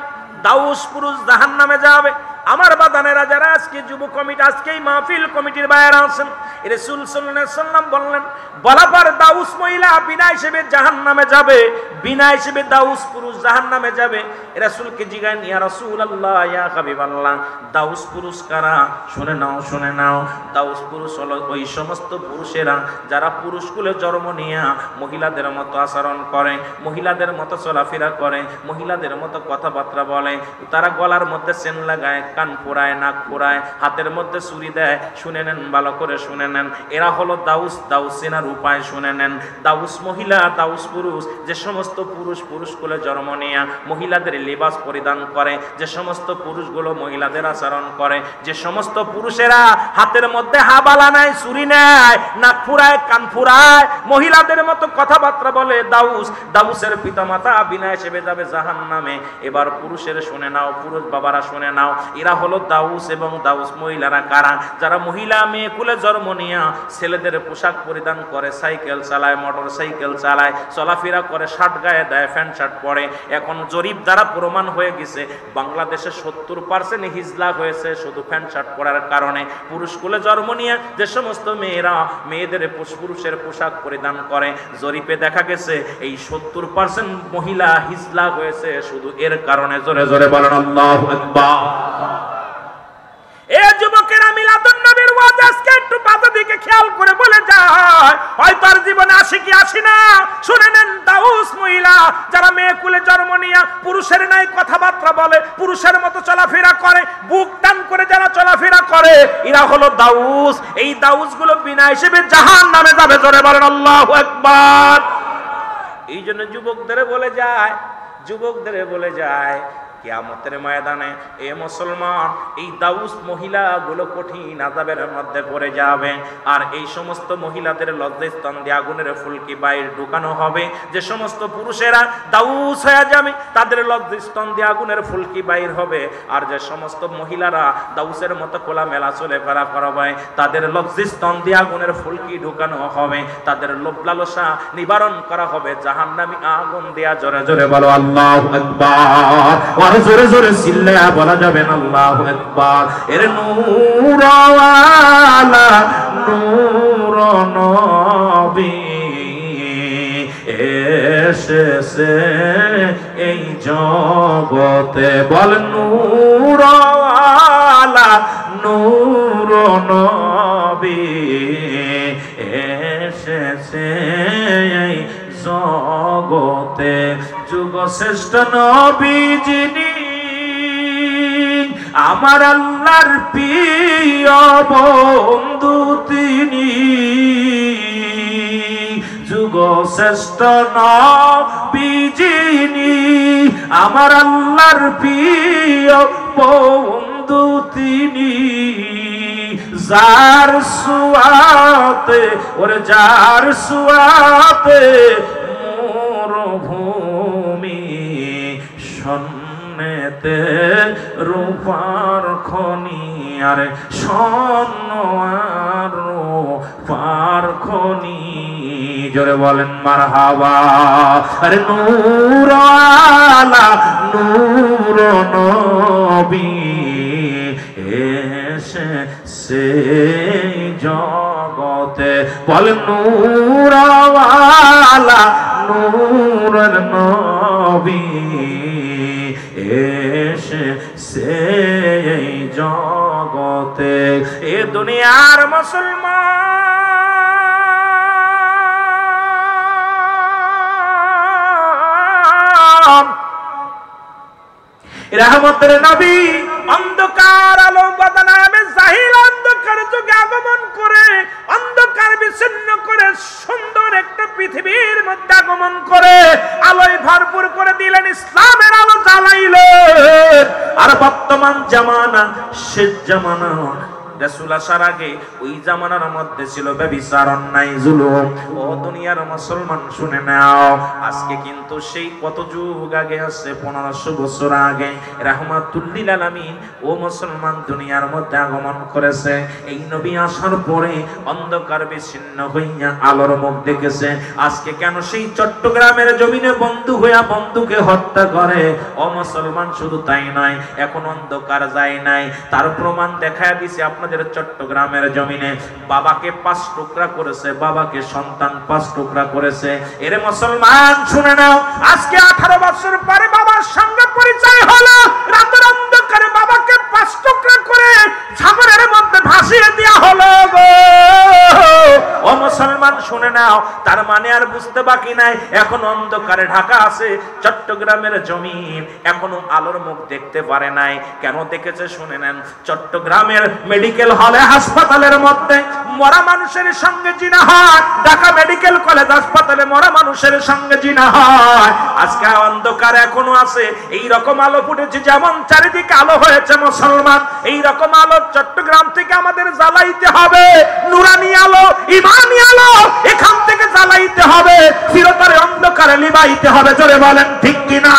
দাউস পুরুষ জাহান্নামে যাবে। আমার বাদানেরা যারা আজকে যুব কমিটি, আজকে এই মাহফিল কমিটির বাইরে আছেন, রাসূল সাল্লাল্লাহু আলাইহি ওয়াসাল্লাম বললেন, বলার পর দাউস মহিলা বিনা হিসেবে জাহান্নামে যাবে, বিনা হিসেবে দাউস পুরুষ জাহান্নামে যাবে। রাসূলকে জিজ্ঞাসা, ইয়া রাসূলুল্লাহ, ইয়া হাবিবাল্লাহ, দাউস পুরুষ কারা? শুনে নাও, শুনে নাও। দাউস পুরুষ হলো ওই সমস্ত পুরুষেরা যারা পুরুষ কুলে জন্ম নিয়ে মহিলাদের মতো আচরণ করে, মহিলাদের মতো চলাফেরা করে, মহিলাদের মতো কথাবার্তা বলে, তারা গলার মধ্যে চেন লাগায়, কান ফোড়ায়, নাক ফোড়ায়, হাতের মধ্যে ছুরি দেয়। শুনে নেন, ভালো করে শুনে নেন, এরা হলো দাউস। দাউস চেনার উপায় শুনে নেন। দাউস মহিলা, দাউস পুরুষ, যে সমস্ত পুরুষ পুরুষ কুলে জন্ম নিয়ে মহিলাদের লিবাস পরিধান করে, যে সমস্ত পুরুষগুলো মহিলাদের আচরণ করে, যে সমস্ত পুরুষেরা হাতের মধ্যে হাবালা নেয়, ছুরি নেয়, নাক ফুরায়, কান ফুরায়, মহিলাদের মতো কথাবার্তা বলে, দাউস। দাউসের পিতামাতা বিনা হিসেবে যাবে জাহান্নামে। এবার পুরুষের শুনে নাও, পুরুষ বাবারা শুনে নাও, এরা হলো দাউস। এবং দাউস মহিলারা কারা? যারা মহিলা মেয়ে কুলে জন্ম নিয়ে ছেলেদের পোশাক পরিধান করে, সাইকেল চালায়, মোটর সাইকেল চালায়, চলাফেরা করে, শার্ট গায়ে দেয়, প্যান্ট শার্ট পরে। এখন জরিপ দ্বারা প্রমাণ হয়ে গেছে, বাংলাদেশে 70% হিজলা হয়েছে শুধু প্যান্ট শার্ট পরার কারণে। পুরুষ কুলে জন্ম নিয়ে যে সমস্ত মেয়েরা মেয়েদের পুরুষের পোশাক পরিধান করে, জরিপে দেখা গেছে এই 70% মহিলা হিজলা হয়েছে শুধু এর কারণে। জোরে জোরে বলেন আল্লাহু আকবার। এ যুবকেরা, মিলাদুন নবীর ওয়াজ আজকে একটু বাজে দিকে খেয়াল করে বলে যায়, হয়তো আর জীবনে আসি কি আসি না। শুনে নেন, দাউস মহিলা যারা মেয়ে কুলে জন্ম নিয়ে পুরুষের নাই কথাবার্তা বলে, পুরুষের মতো চলাফেরা করে, বুক টান করে যারা চলাফেরা করে, এরা হলো দাউস। এই দাউস গুলো বিনা হিসেবে জাহান্নামে যাবে। জোরে বলেন আল্লাহু আকবার। এই জন্য যুবকদের বলে যায় কিয়ামতের ময়দানে এ মুসলমান, এই দাউস মহিলাগুলো কঠিন আযাবের মধ্যে পড়ে যাবে। আর এই সমস্ত মহিলাদের লজ্জাস্থান দিয়ে আগুনের ফুলকি বাইরে ঢুকানো হবে। যে সমস্ত পুরুষেরা দাউস হয়ে যাবে তাদের লজ্জাস্থান দিয়ে আগুনের ফুলকি বাইর হবে। আর যে সমস্ত মহিলারা দাউসের মতো খোলামেলা চলে ফেরা করবে তাদের লজ্জাস্থান দিয়ে আগুনের ফুলকি ঢুকানো হবে। তাদের লোভ লালসা নিবারণ করা হবে জাহান্নামী আগুন দিয়া। জোরে জোরে বলো আল্লাহু আকবার। আর জোরে জোরে চিল্লায়া বলা যাবে না আল্লাহু আকবার। এর নূরওয়ালা নূর নবী এসেছে এই জগতে। বল নূরওয়ালা নূর নবী এসেছে এই জগতে। যুগ শ্রেষ্ঠ নবী যিনি, আমার আল্লাহর প্রিয় বন্ধু তিনি। যুগ শ্রেষ্ঠ নবী যিনি, আমার আল্লাহর প্রিয় বন্ধু তিনি। যার সুয়াতে যার সুয়াতে মরুভূমি সন্নেতে রূপার খনি। আরে স্বর্ণ আর রূপার খনি। জোরে বলেন মারহাবা। আরে নূরওয়ালা নূর নবী এসেছে জগতে। বলেন নূরওয়ালা নূর নবী এসেছে জগতে। এ দুনিয়ার মুসলমান রহমতের নবী অন্ধকার আলো বদনামে জাহিল অন্ধকার যুগে আগমন করে, অন্ধকার বিচ্ছিন্ন করে সুন্দর একটা পৃথিবীর মধ্যে আগমন করে আলোয় ভরপুর করে দিলেন, ইসলামের আলো জ্বালাইলেন। আর বর্তমান জামানা শেষ জামানা, রাসূল আসার আগে ওই জামানার মধ্যে ছিল ব্যভিচার, অন্যায়, জুলুম। ও দুনিয়ার মুসলমান শুনে নাও, আজকে কিন্তু সেই কত যুগ আগে আছে, 1500 বছর আগে রাহমাতুল লিল আলামিন ও মুসলমান দুনিয়ার মধ্যে আগমন করেছে। এই নবী আসার পরে অন্ধকার বিচ্ছিন্ন হইয়া আলোর মুখ দেখেছে। আজকে কেন সেই চট্টগ্রামের জমিনে বন্ধু হইয়া বন্ধুকে হত্যা করে? ও মুসলমান, শুধু তাই নয়, এখন অন্ধকার যায় নাই, তার প্রমাণ দেখায় দিছে। আপনাদের চট্টগ্রামের জমিনে বাবাকে 5 টুকরা করেছে, বাবাকে সন্তান 5 টুকরা করেছে। এরে মুসলমান শুনে নাও, আজকে 18 বছর পরে বাবার সঙ্গে পরিচয় হলো। রাতের অন্ধকারে বাবাকে 5 টুকরা করে সাগরের মধ্যে ভাসিয়ে দেওয়া হলো গো। ও মুসলমান শুনে নাও, তার মানে আর বুঝতে বাকি নাই, এখন অন্ধকারে ঢাকা আছে চট্টগ্রামের জমিন, এখনো আলোর মুখ দেখতে পারে নাই। কেন দেখেছে শুনে নেন। চট্টগ্রামের মেডিকেল হলে হাসপাতালের মধ্যে মরা মানুষের সঙ্গে জিনা হয়, ঢাকা মেডিকেল কলেজ হাসপাতালে মরা মানুষের সঙ্গে জিনা হয়। আজকে অন্ধকার এখনো আছে। এই রকম আলো ফুটেছে, যেমন চারিদিকে আলো হয়েছে মুসলমান, এই রকম আলো চট্টগ্রাম থেকে আমাদের জ্বালাইতে হবে। নুরানি আলো, ইমানি আলো এখান থেকে জ্বালাইতে হবে, চিরতরে অন্ধকারে লিবাইতে হবে। জোরে বলেন ঠিক কিনা?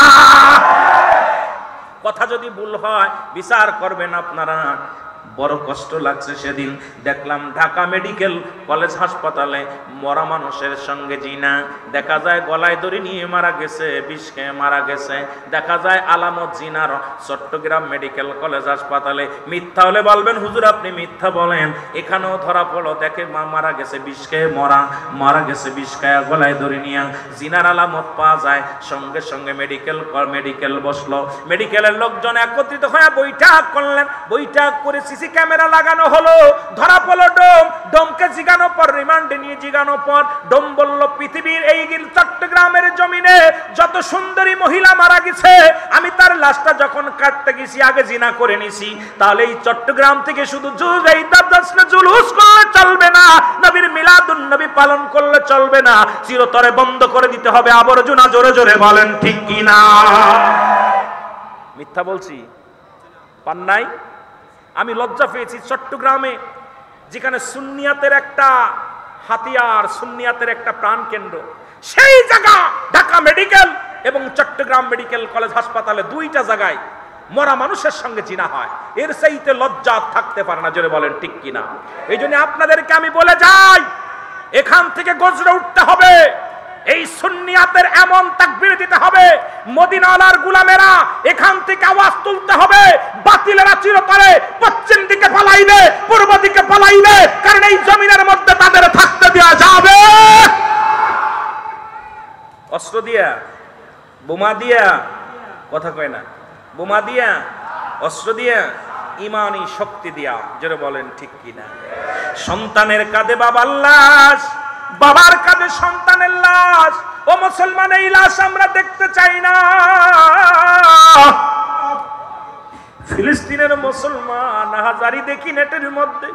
কথা যদি ভুল হয় বিচার করবেন আপনারা। বড় কষ্ট লাগছে। সেদিন দেখলাম ঢাকা মেডিকেল কলেজ হাসপাতালে মরা মানুষের সঙ্গে জিনা। দেখা যায় গলায় দড়ি নিয়ে মারা গেছে, বিষ খেয়ে মারা গেছে। দেখা যায় আলামত জিনার চট্টগ্রাম মেডিকেল কলেজ হাসপাতালে। মিথ্যা হলে বলবেন হুজুর আপনি মিথ্যা বলেন, এখানেও ধরা পড়লো, দেখে মারা গেছে বিষ খেয়ে, মারা গেছে বিষ খেয়ে, গলায় দড়ি নিয়ে জিনার আলামত পাওয়া যায়। সঙ্গে সঙ্গে মেডিকেল বসলো। মেডিকেলের লোকজন একত্রিত হয়ে বৈঠক করলেন। বৈঠক করেছে সিসি ক্যামেরা লাগানো হলো, ধরা পড়লো ডোমকে জিগানো পর, রিমান্ডে নিয়ে জিগানো পর ডোম বলল পৃথিবীর এই চট্টগ্রামের জমিনে যত সুন্দরী মহিলা মারা গেছে আমি তার লাশটা যখন কাটতে গেছি আগে জিনা করে নিছি, তাহলে এই চট্টগ্রাম থেকে শুধু জুলুস করলে চলবে না, নবীর মিলাদুন নবী পালন করলে চলবে না, চিরতরে বন্ধ করে দিতে হবে আবর্জনা। জোরে জোরে বলেন ঠিক কিনা? মিথ্যা বলছি? পান নাই? আমি লজ্জা পেয়েছি চট্টগ্রামে, যেখানে সুন্নিয়াতের একটা হাতিয়ার, সুন্নিয়াতের একটা প্রাণ কেন্দ্র, সেই জায়গা ঢাকা মেডিকেল এবং চট্টগ্রাম মেডিকেল কলেজ হাসপাতালে দুইটা জায়গায় মরা মানুষের সঙ্গে জিনা হয়। এর চাইতে লজ্জা থাকতে পারে না। জোরে বলেন ঠিক কিনা? এই জন্য আপনাদেরকে আমি বলে যাই, এখান থেকে গজরে উঠতে হবে, এই সুন্নিয়াতের এমন তাকবীর দিতে হবে, মদিনাওয়ালার গোলামেরা এখান থেকে আওয়াজ তুলতে হবে, বাতিলেরা চিরতরে পশ্চিম দিকে পালাইবে, পূর্ব দিকে পালাইবে, কারণ এই জমিনের মধ্যে তাদের থাকতে দেওয়া যাবে। অস্ত্র দিয়া, বোমা দিয়া, কথা কয় না, বোমা দিয়া, অস্ত্র দিয়া, ইমানি শক্তি দিয়া। জোরে বলেন ঠিক কিনা? সন্তানের কাঁধে বাবার লাশ, বাবার কাঁধে সন্তানের লাশ। ও মুসলমান, এই লাশ আমরা দেখতে চাই না। ফিলিস্তিনের মুসলমান হাজারি দেখি নেটের মধ্যে,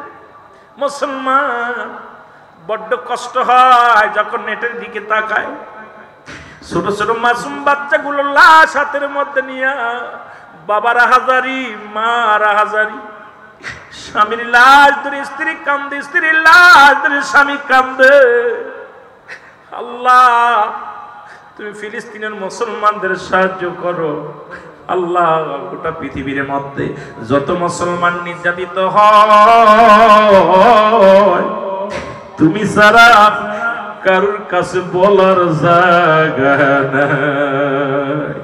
মুসলমান বড্ড কষ্ট হয় যখন নেটের দিকে তাকায়, ছোট ছোট মাসুম বাচ্চাগুলো লাশ হাতের মধ্যে নিয়ে, বাবারা হাজারি, মারা হাজারি, স্বামীর লাশ ধরে স্ত্রী কান্দে, স্ত্রীর লাশ ধরে স্বামী কান্দে। আল্লাহ, তুমি ফিলিস্তিনের মুসলমানদের সাহায্য করো। আল্লাহ, গোটা পৃথিবীর মধ্যে যত মুসলমান নির্যাতিত হয়, তুমি ছাড়া কারোর কাছে বলার জায়গা নাই।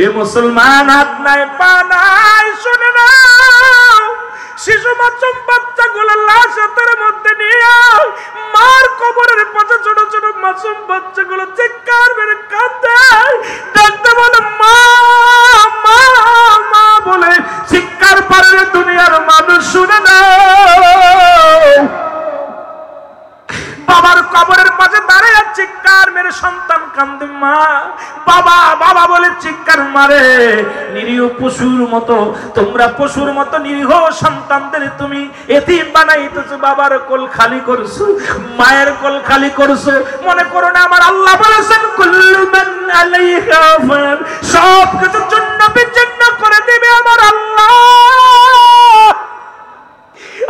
এ মুসলমান হাত নাই পা নাই, শুনে না, শিশু মাসুম বাচ্চাগুলো লাশ হাতের মধ্যে নিয়ে মার কবরের পাশে ছোট ছোট মাসুম বাচ্চাগুলো চিৎকার মেরে কাঁদে, ডাকতে বলে মা মা মা বলে চিৎকার পারে দুনিয়ার মানুষ শুনে না। বাবার কবরের পাশে দাঁড়িয়ে চিৎকার মেরে সন্তান কান্দে, মা বাবা বাবা বলে চিৎকার মারে। নিরীহ পশুর মতো, তোমরা পশুর মতো নিরীহ সন্তানদের তুমি এতিম বানাইতেছো, বাবার কোল খালি করছো, মায়ের কোল খালি করছো। মনে করো না আমার আল্লাহ বলেছেন কুল্লু মান আলাইহা ফান, সব কিছু চূর্ণ বিচ্ছিন্ন করে দিবে আমার আল্লাহ।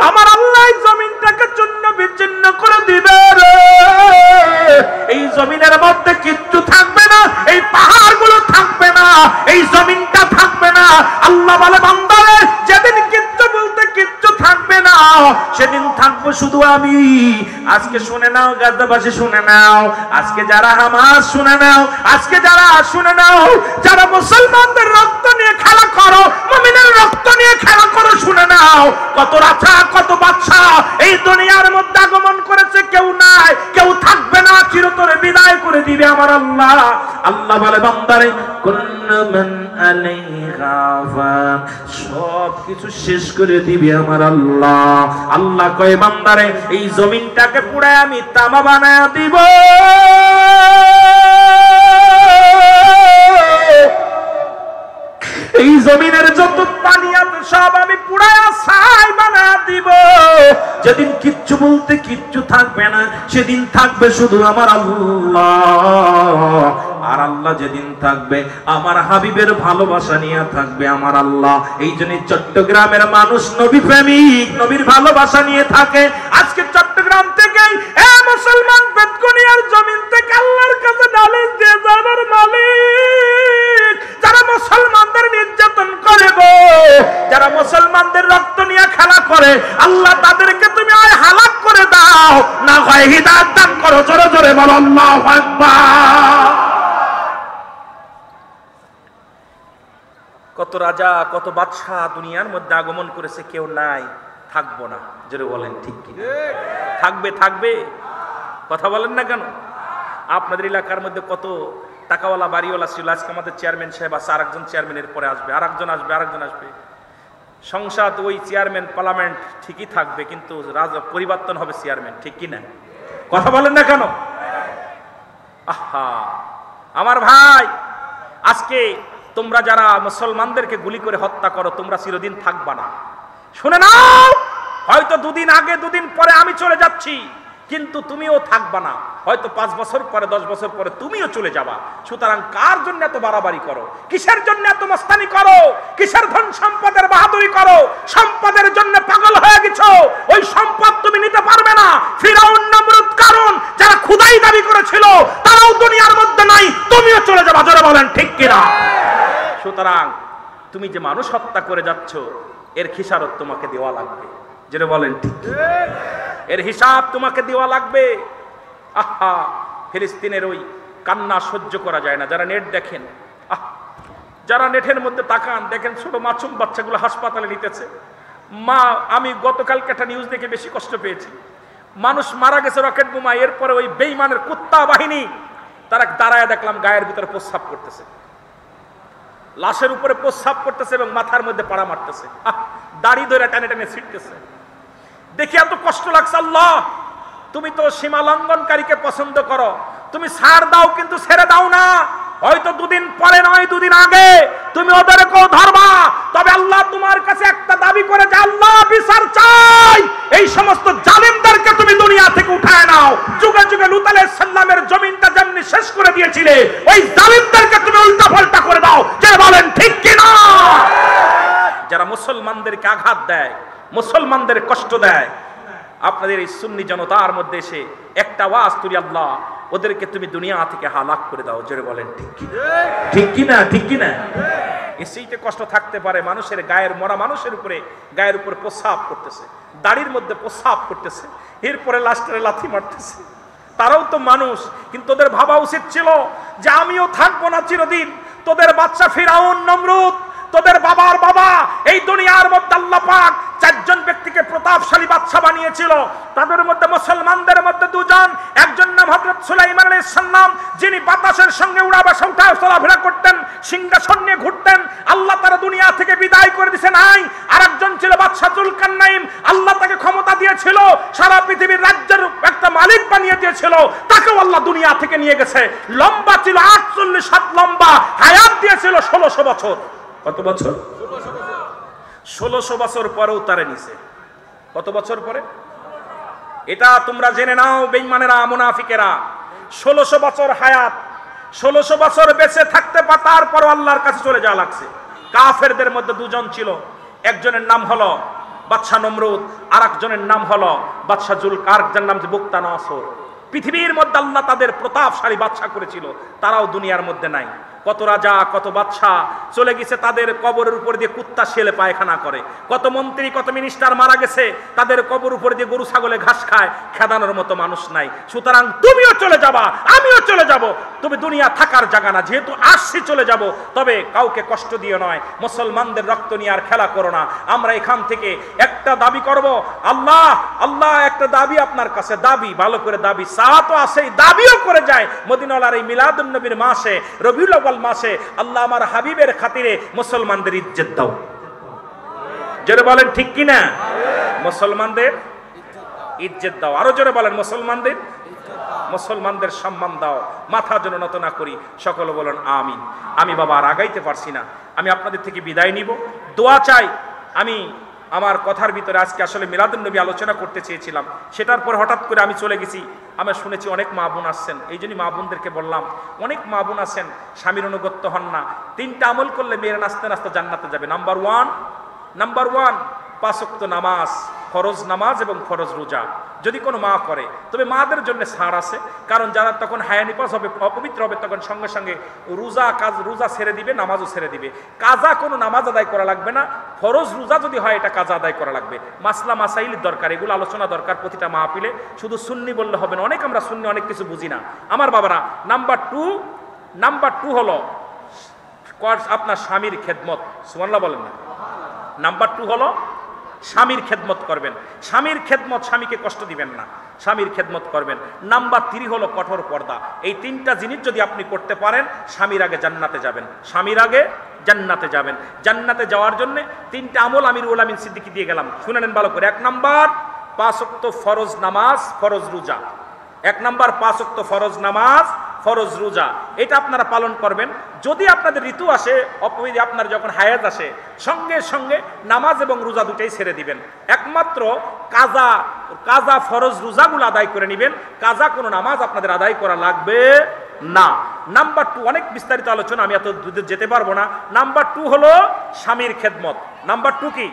আমার আল্লাহ জমিনটাকে চূর্ণ বিচ্ছিন্ন করে দিবে রে। এই জমিনের মধ্যে কিচ্ছু থাকবে না, এই পাহাড়গুলো থাকবে না, এই জমিনটা থাকবে না। আল্লাহ বলে বান্দারে, যেদিন কিচ্ছু বলতে কিচ্ছু থাকবে না, সেদিন থাকবো শুধু আমি। আজকে শুনে নাও গাজাবাসী, শুনে নাও, আজকে যারা হামাস শুনে নাও, আজকে যারা শুনে নাও, যারা মুসলমানদের রক্ত নিয়ে খেলা করো, মুমিনের রক্ত নিয়ে খেলা করো, শুনে নাও, কত রাজা কত বাদশা এই দুনিয়ার মধ্যে আগমন করেছে, কেউ নাই, কেউ থাকবে না, চিরতরে বিদায় করে দিবে আমার আল্লাহ। আল্লাহ বলে বান্দারে, কুল্লু মান আলাইহা ফান, সব কিছু শেষ করে দিবে আমার আল্লাহ। আল্লাহ কয় বান্দারে, এই জমিনটাকে পুরায় আমি তামা বানায়া দিব। এই জমিনের যত পানি আছে সব আমি পুরায়া ছাই বানায়া দিব। যেদিন কিচ্ছু বলতে কিচ্ছু থাকবে না, সেদিন থাকবে শুধু আমার আল্লাহ। আর আল্লাহ যেদিন থাকবে, আমার হাবিবের ভালোবাসা নিয়ে থাকবে আমার আল্লাহ। এই জন্য চট্টগ্রামের মানুষ নবী প্রেমিক, নবীর ভালোবাসা নিয়ে থাকে। আজকে চট্টগ্রাম থেকে মুসলমান বেদকুনিয়ার জমিন থেকে আল্লাহর কাছে নালিশ দিয়ে যাবার মালিক, যারা মুসলমানদের নির্যাতন করে গো, যারা মুসলমানদের রক্ত নিয়ে খেলা করে, আল্লাহ তাদেরকে তুমি হয় হালাক করে দাও, না হয় হিদায়াত দান করো। জোরে জোরে বলো আল্লাহু আকবার। কত রাজা কত বাদশা দুনিয়ার মধ্যে আগমন করেছে, কেউ নাই, থাকবো না। জোরে বলেন ঠিক কি? থাকবে থাকবে, কথা বলেন না কেন? আপনাদের এলাকার মধ্যে কত টাকাওয়ালা বাড়িওয়ালা ছিল, আজকে আমাদের চেয়ারম্যান সাহেব আছে, আরেকজন চেয়ারম্যানের পরে আসবে, আরেকজন আসবে, আরেকজন আসবে। সংসদ ওই চেয়ারম্যান, পার্লামেন্ট ঠিকই থাকবে, কিন্তু পরিবর্তন হবে চেয়ারম্যান, ঠিক কি না? কথা বলেন না কেন? আহা আমার ভাই, আজকে তোমরা যারা মুসলমানদেরকে গুলি করে হত্যা করো, তোমরা চিরদিন থাকবা না। শুনে নাও, হয়তো দুদিন আগে দুদিন পরে আমি চলে যাচ্ছি, কিন্তু তুমিও থাকবা না। হয়তো 5 বছর পরে 10 বছর পরে তুমিও চলে যাবা। সুতরাং কার জন্য এত বাড়াবাড়ি করো? কিসের জন্য এত মস্তানি করো? কিসের ধন সম্পদের বাহাদুরি করো? সম্পদের জন্য পাগল হয়ে গেছো। ওই সম্পদ তুমি নিতে পারবে না। ফিরাউন, নমরুদ, কারণ যারা খোদাই দাবি করেছিল তারাও দুনিয়ার মধ্যে নাই, তুমিও চলে যাবা। জোরে বলেন ঠিক কিনা? সুতরাং তুমি যে মানুষ হত্যা করে যাচ্ছ, এর খিসারত তোমাকে দেওয়া লাগবে। যেটা বলেন ঠিক, এর হিসাব তোমাকে দেওয়া লাগবে। আহা, ফিলিস্তিনের ওই কান্না সহ্য করা যায় না। যারা নেট দেখেন, যারা নেটের মধ্যে তাকান, দেখেন ছোট মাসুম বাচ্চাগুলো হাসপাতালে নিতেছে। মা, আমি গতকালকে একটা নিউজ দেখে বেশি কষ্ট পেয়েছি। মানুষ মারা গেছে রকেট বোমা, এরপরে ওই বেঈমানের কুত্তা বাহিনী তারা দাঁড়ায় দেখলাম গায়ের ভিতরে প্রস্রাব করতেছে, লাশের উপরে প্রস্রাব করতেছে এবং মাথার মধ্যে পাড়া মারতেছে, দাড়ি ধরে টেনে টেনে ছিটতেছে। দেখি এত কষ্ট লাগছে। আল্লাহ, তুমি তো সীমা লঙ্ঘনকারীকে পছন্দ করো, তুমি ছাড় দাও, কিন্তু ছেড়ে দাও না। হয়তো দুদিন পরে নয়, দুদিন আগে তুমি ওদেরকেও ধরবা। তবে আল্লাহ তোমার কাছে একটা দাবি করে যে আল্লাহ বিচার চাই, এই সমস্ত জালিমদেরকে তুমি দুনিয়া থেকে উঠায় নাও। যুগে যুগে লূত আলাইহিস সালামের জমিনটা যেমনি শেষ করে দিয়েছিলে, ওই জালিমদেরকে তুমি উল্টা পাল্টা করে দাও। যে বলেন ঠিক কিনা? যারা মুসলমানদেরকে আঘাত দেয়, মুসলমানদের কষ্ট দেয়, আপনাদের এই সুন্নি জনতার মধ্যে এসে একটা আওয়াজ তুলি, আল্লাহ ওদেরকে তুমি দুনিয়া থেকে হালাক করে দাও। জোরে বলেন ঠিক কি? ঠিক কি না? ঠিক কি না? এসেইতে কষ্ট থাকতে পারে। মানুষের গায়ের, মরা মানুষের উপরে, গায়ের উপরে প্রস্রাব করতেছে, দাড়ির মধ্যে প্রস্রাব করতেছে, এরপরে লাস্টারে লাথি মারতেছে। তারাও তো মানুষ, কিন্তু তোদের ভাবা উচিত ছিল যে আমিও থাকবো না চিরদিন। তোদের বাচ্চা ফিরাউন, নমরুদ, তোদের বাবার বাবা, এই দুনিয়ার মধ্যে আল্লাহ পাক 4 জন ব্যক্তিকে প্রতাপশালী বাদশা বানিয়েছিল। তাদের মধ্যে মুসলমানদের মধ্যে 2 জন, একজন নাম হযরত সুলাইমান আলাইহিস সালাম, যিনি বাতাসের সঙ্গে উড়া বাসা উঠায় চলাফেরা করতেন, সিংহাসন নিয়ে ঘুরতেন। আল্লাহ তারা দুনিয়া থেকে বিদায় করে দিয়েছে নাই। আরেকজন ছিল বাদশা যুলকারনাইন, আল্লাহ তাকে ক্ষমতা দিয়েছিল, সারা পৃথিবীর রাজ্যের একটা মালিক বানিয়ে দিয়েছিল, তাকেও আল্লাহ দুনিয়া থেকে নিয়ে গেছে। লম্বা ছিল 48 হাত লম্বা, হায়াত দিয়েছিল 1600 বছর। কত বছর? 1600 বছর পরেও তারে নিছে। কত বছর পরে? এটা তোমরা জেনে নাও বেঈমানেরা, মুনাফিকেরা। 1600 বছর হায়াত, 1600 বছর বেঁচে থাকতে তারপর আল্লাহর কাছে চলে যাওয়া লাগছে। কাফেরদের মধ্যে 2 জন ছিল, একজনের নাম হলো বাদশা নমরুদ, আর একজনের নাম হলো বাদশা আরেকজনের নাম বুকতা নসর। পৃথিবীর মধ্যে আল্লাহ তাদের প্রতাপশালী বাদশা করেছিল, তারাও দুনিয়ার মধ্যে নাই। কত রাজা, কত বাদশা চলে গেছে, তাদের কবরের উপর দিয়ে কুত্তা শেলে পায়খানা করে। কত মন্ত্রী, কত মিনিস্টার মারা গেছে, তাদের কবর উপর দিয়ে গরু ছাগলে ঘাস খায়, খেদানোর মতো মানুষ নাই। সুতরাং তুমিও চলে যাবা, আমিও চলে যাব। তবে দুনিয়া থাকার জায়গা না, যেহেতু আসছি চলে যাব। তবে কাউকে কষ্ট দিয়ে নয়, মুসলমানদের রক্ত নিয়ে আর খেলা করো না। আমরা এখান থেকে একটা দাবি করব, আল্লাহ, আল্লাহ একটা দাবি আপনার কাছে, দাবি ভালো করে দাবি, চাওয়া তো আসেই, দাবিও করে যায়। মদিনাওয়ালার এই মিলাদুন নবীর মাসে, রবিউল আউয়াল মাসে, আল্লাহ আমার হাবিবের খাতিরে মুসলমানদের ইজ্জত দাও। জোরে বলেন ঠিক কি না? মুসলমানদের ইজ্জত দাও। আরো জোরে বলেন, মুসলমানদের, মুসলমানদের সম্মান দাও। মাথা যেন নত না করি। সকলে বলেন আমিন। আমি বাবা আর আগাইতে পারছি না, আমি আপনাদের থেকে বিদায় নিব। দোয়া চাই। আমি আমার কথার ভিতরে আজকে আসলে মিলাদুন নবী আলোচনা করতে চেয়েছিলাম, সেটার পর হঠাৎ করে আমি চলে গেছি। আমরা শুনেছি অনেক মা বোন আসছেন, এই জন্যই মা বোনদেরকে বললাম, অনেক মা বোন আছেন স্বামীর অনুগত্য হন না। 3টা আমল করলে মেয়েরা নাচতে নাচতে জান্নাতে যাবে। নাম্বার 1, 5 ওয়াক্ত নামাজ, ফরজ নামাজ এবং ফরজ রোজা যদি কোনো মা করে, তবে মাদের জন্য ছাড় আছে। কারণ যারা তখন হায়া নিপাস হবে, অপবিত্র হবে, তখন সঙ্গে সঙ্গে রোজা ছেড়ে দিবে, নামাজও ছেড়ে দিবে। কাজা কোনো নামাজ আদায় করা লাগবে না, ফরজ রোজা যদি হয় এটা কাজা আদায় করা লাগবে। মাসলা মাসাইল দরকার, এগুলো আলোচনা দরকার প্রতিটা মাহফিলে। শুধু সুন্নি বললে হবে না, অনেক আমরা সুন্নি অনেক কিছু বুঝি না আমার বাবারা। নাম্বার 2 হলো আপনার স্বামীর খেদমত। সুবহানাল্লাহ বলেন না? নাম্বার 2 হলো স্বামীর খেদমত করবেন। স্বামীর খেদমত, স্বামীকে কষ্ট দিবেন না, স্বামীর খেদমত করবেন। নাম্বার 3 হলো কঠোর পর্দা। এই 3টা জিনিস যদি আপনি করতে পারেন, স্বামীর আগে জান্নাতে যাবেন, স্বামীর আগে জান্নাতে যাবেন। জান্নাতে যাওয়ার জন্য 3টা আমল আমিরুল আমিন সিদ্দিকী দিয়ে গেলাম, শুনে নেন ভালো করে। 1 নাম্বার 5 ওয়াক্ত ফরজ নামাজ, ফরজ রোজা। 1 নাম্বার 5 ওয়াক্ত ফরজ নামাজ, ফরজ রোজা, এটা আপনারা পালন করবেন। যদি আপনাদের ঋতু আসে, অপবিধি আপনার যখন হায়াত আসে, সঙ্গে সঙ্গে নামাজ এবং রোজা দুটাই ছেড়ে দিবেন। একমাত্র কাজা ফরজ রোজাগুলো আদায় করে নেবেন, কাজা কোনো নামাজ আপনাদের আদায় করা লাগবে না। নাম্বার 2, অনেক বিস্তারিত আলোচনা, আমি এত যেতে পারবো না। নাম্বার 2 হলো স্বামীর খেদমত। নাম্বার 2 কি?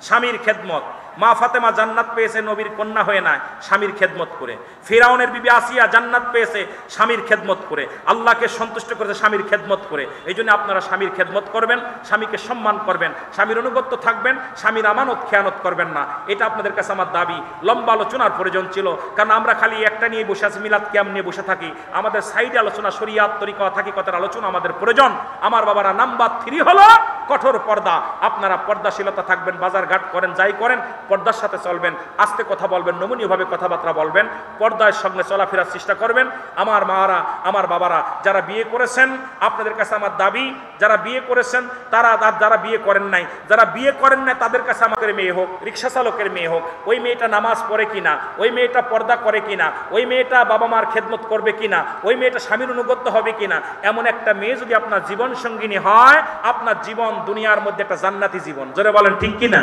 স্বামীর খেদমত। মা ফাতেমা জান্নাত পেয়েছে নবীর কন্যা হয়ে না, স্বামীর খেদমত করে। ফিরাউনের বিবি আসিয়া জান্নাত পেয়েছে স্বামীর খেদমত করে, আল্লাহকে সন্তুষ্ট করেছে স্বামীর খেদমত করে। এই জন্য আপনারা স্বামীর খেদমত করবেন, স্বামীকে সম্মান করবেন, স্বামীর অনুগত্য থাকবেন, স্বামীর আমানত খেয়ানত করবেন না। এটা আপনাদের কাছে আমার দাবি। লম্বা আলোচনার প্রয়োজন ছিল, কারণ আমরা খালি একটা নিয়ে বসে আছি, মিলাদ কিয়াম নিয়ে বসে থাকি। আমাদের সাইডে আলোচনা, শরিয়াত, তরিকা, হাকিকতের আলোচনা আমাদের প্রয়োজন। আমার বাবারা, নাম্বার 3 হলো কঠোর পর্দা। আপনারা পর্দাশীলতা থাকবেন, বাজার ঘাট করেন, যাই করেন পর্দার সাথে চলবেন, আস্তে কথা বলবেন, নমনীয়ভাবে কথাবার্তা বলবেন, পর্দার সঙ্গে চলাফেরার চেষ্টা করবেন। আমার মারা, আমার বাবারা, যারা বিয়ে করেছেন, আপনাদের কাছে আমার দাবি, যারা বিয়ে করেছেন তারা, আর যারা বিয়ে করেন নাই, যারা বিয়ে করেন নাই তাদের কাছে আমাদের মেয়ে হোক, রিক্সা চালকের মেয়ে হোক, ওই মেয়েটা নামাজ পড়ে কিনা, ওই মেয়েটা পর্দা করে কিনা, ওই মেয়েটা বাবা মার খেদমত করবে কিনা, ওই মেয়েটা স্বামীর অনুগত্য হবে কিনা, এমন একটা মেয়ে যদি আপনার জীবন সঙ্গিনী হয়, আপনার জীবন দুনিয়ার মধ্যে একটা জান্নাতি জীবন। জোরে বলেন ঠিক কিনা?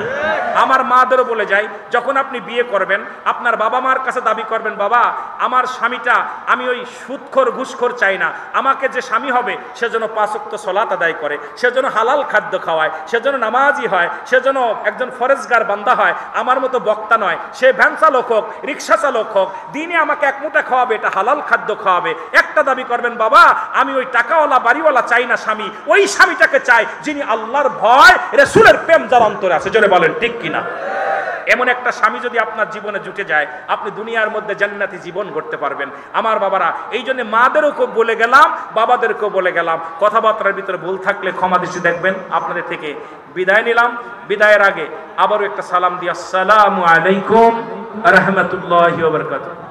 আমার মাদেরও বলে যাই, যখন আপনি বিয়ে করবেন, আপনার বাবা মার কাছে দাবি করবেন, বাবা আমার স্বামীটা, আমি ওই সুদখোর ঘুষখোর চাই না, আমাকে যে স্বামী হবে সেজন্য 5 ওয়াক্ত সালাত আদায় করে, সেজন্য হালাল খাদ্য খাওয়ায়, সেজন্য নামাজি হয়, সেজন্য একজন ফরেজগার বান্দা হয়, আমার মতো বক্তা নয়, সে ভ্যান চালক হোক, রিক্সা চালক হোক, দিনে আমাকে 1 মুঠা খাওয়াবে, এটা হালাল খাদ্য খাওয়াবে। একটা দাবি করবেন, বাবা আমি ওই টাকাওয়ালা বাড়িওয়ালা চাই না স্বামী, ওই স্বামীটাকে চাই যিনি আল্লাহর ভয়, রাসূলের প্রেম যার অন্তরে আছে। জোরে বলেন ঠিক কিনা? এমন একটা স্বামী যদি আপনার জীবনে জুটে যায়, আপনি দুনিয়ার মধ্যে জান্নাতি জীবন গড়তে পারবেন। আমার বাবারা, এই জন্য মাদেরকেও বলে গেলাম, বাবাদেরকেও বলে গেলাম, কথাবার্তার ভিতরে ভুল থাকলে ক্ষমা দৃষ্টি দেখবেন। আপনাদের থেকে বিদায় নিলাম। বিদায়ের আগে আবারও একটা সালাম দিই, আসসালামু আলাইকুম ওয়া রাহমাতুল্লাহি ওয়া বারাকাতুহু।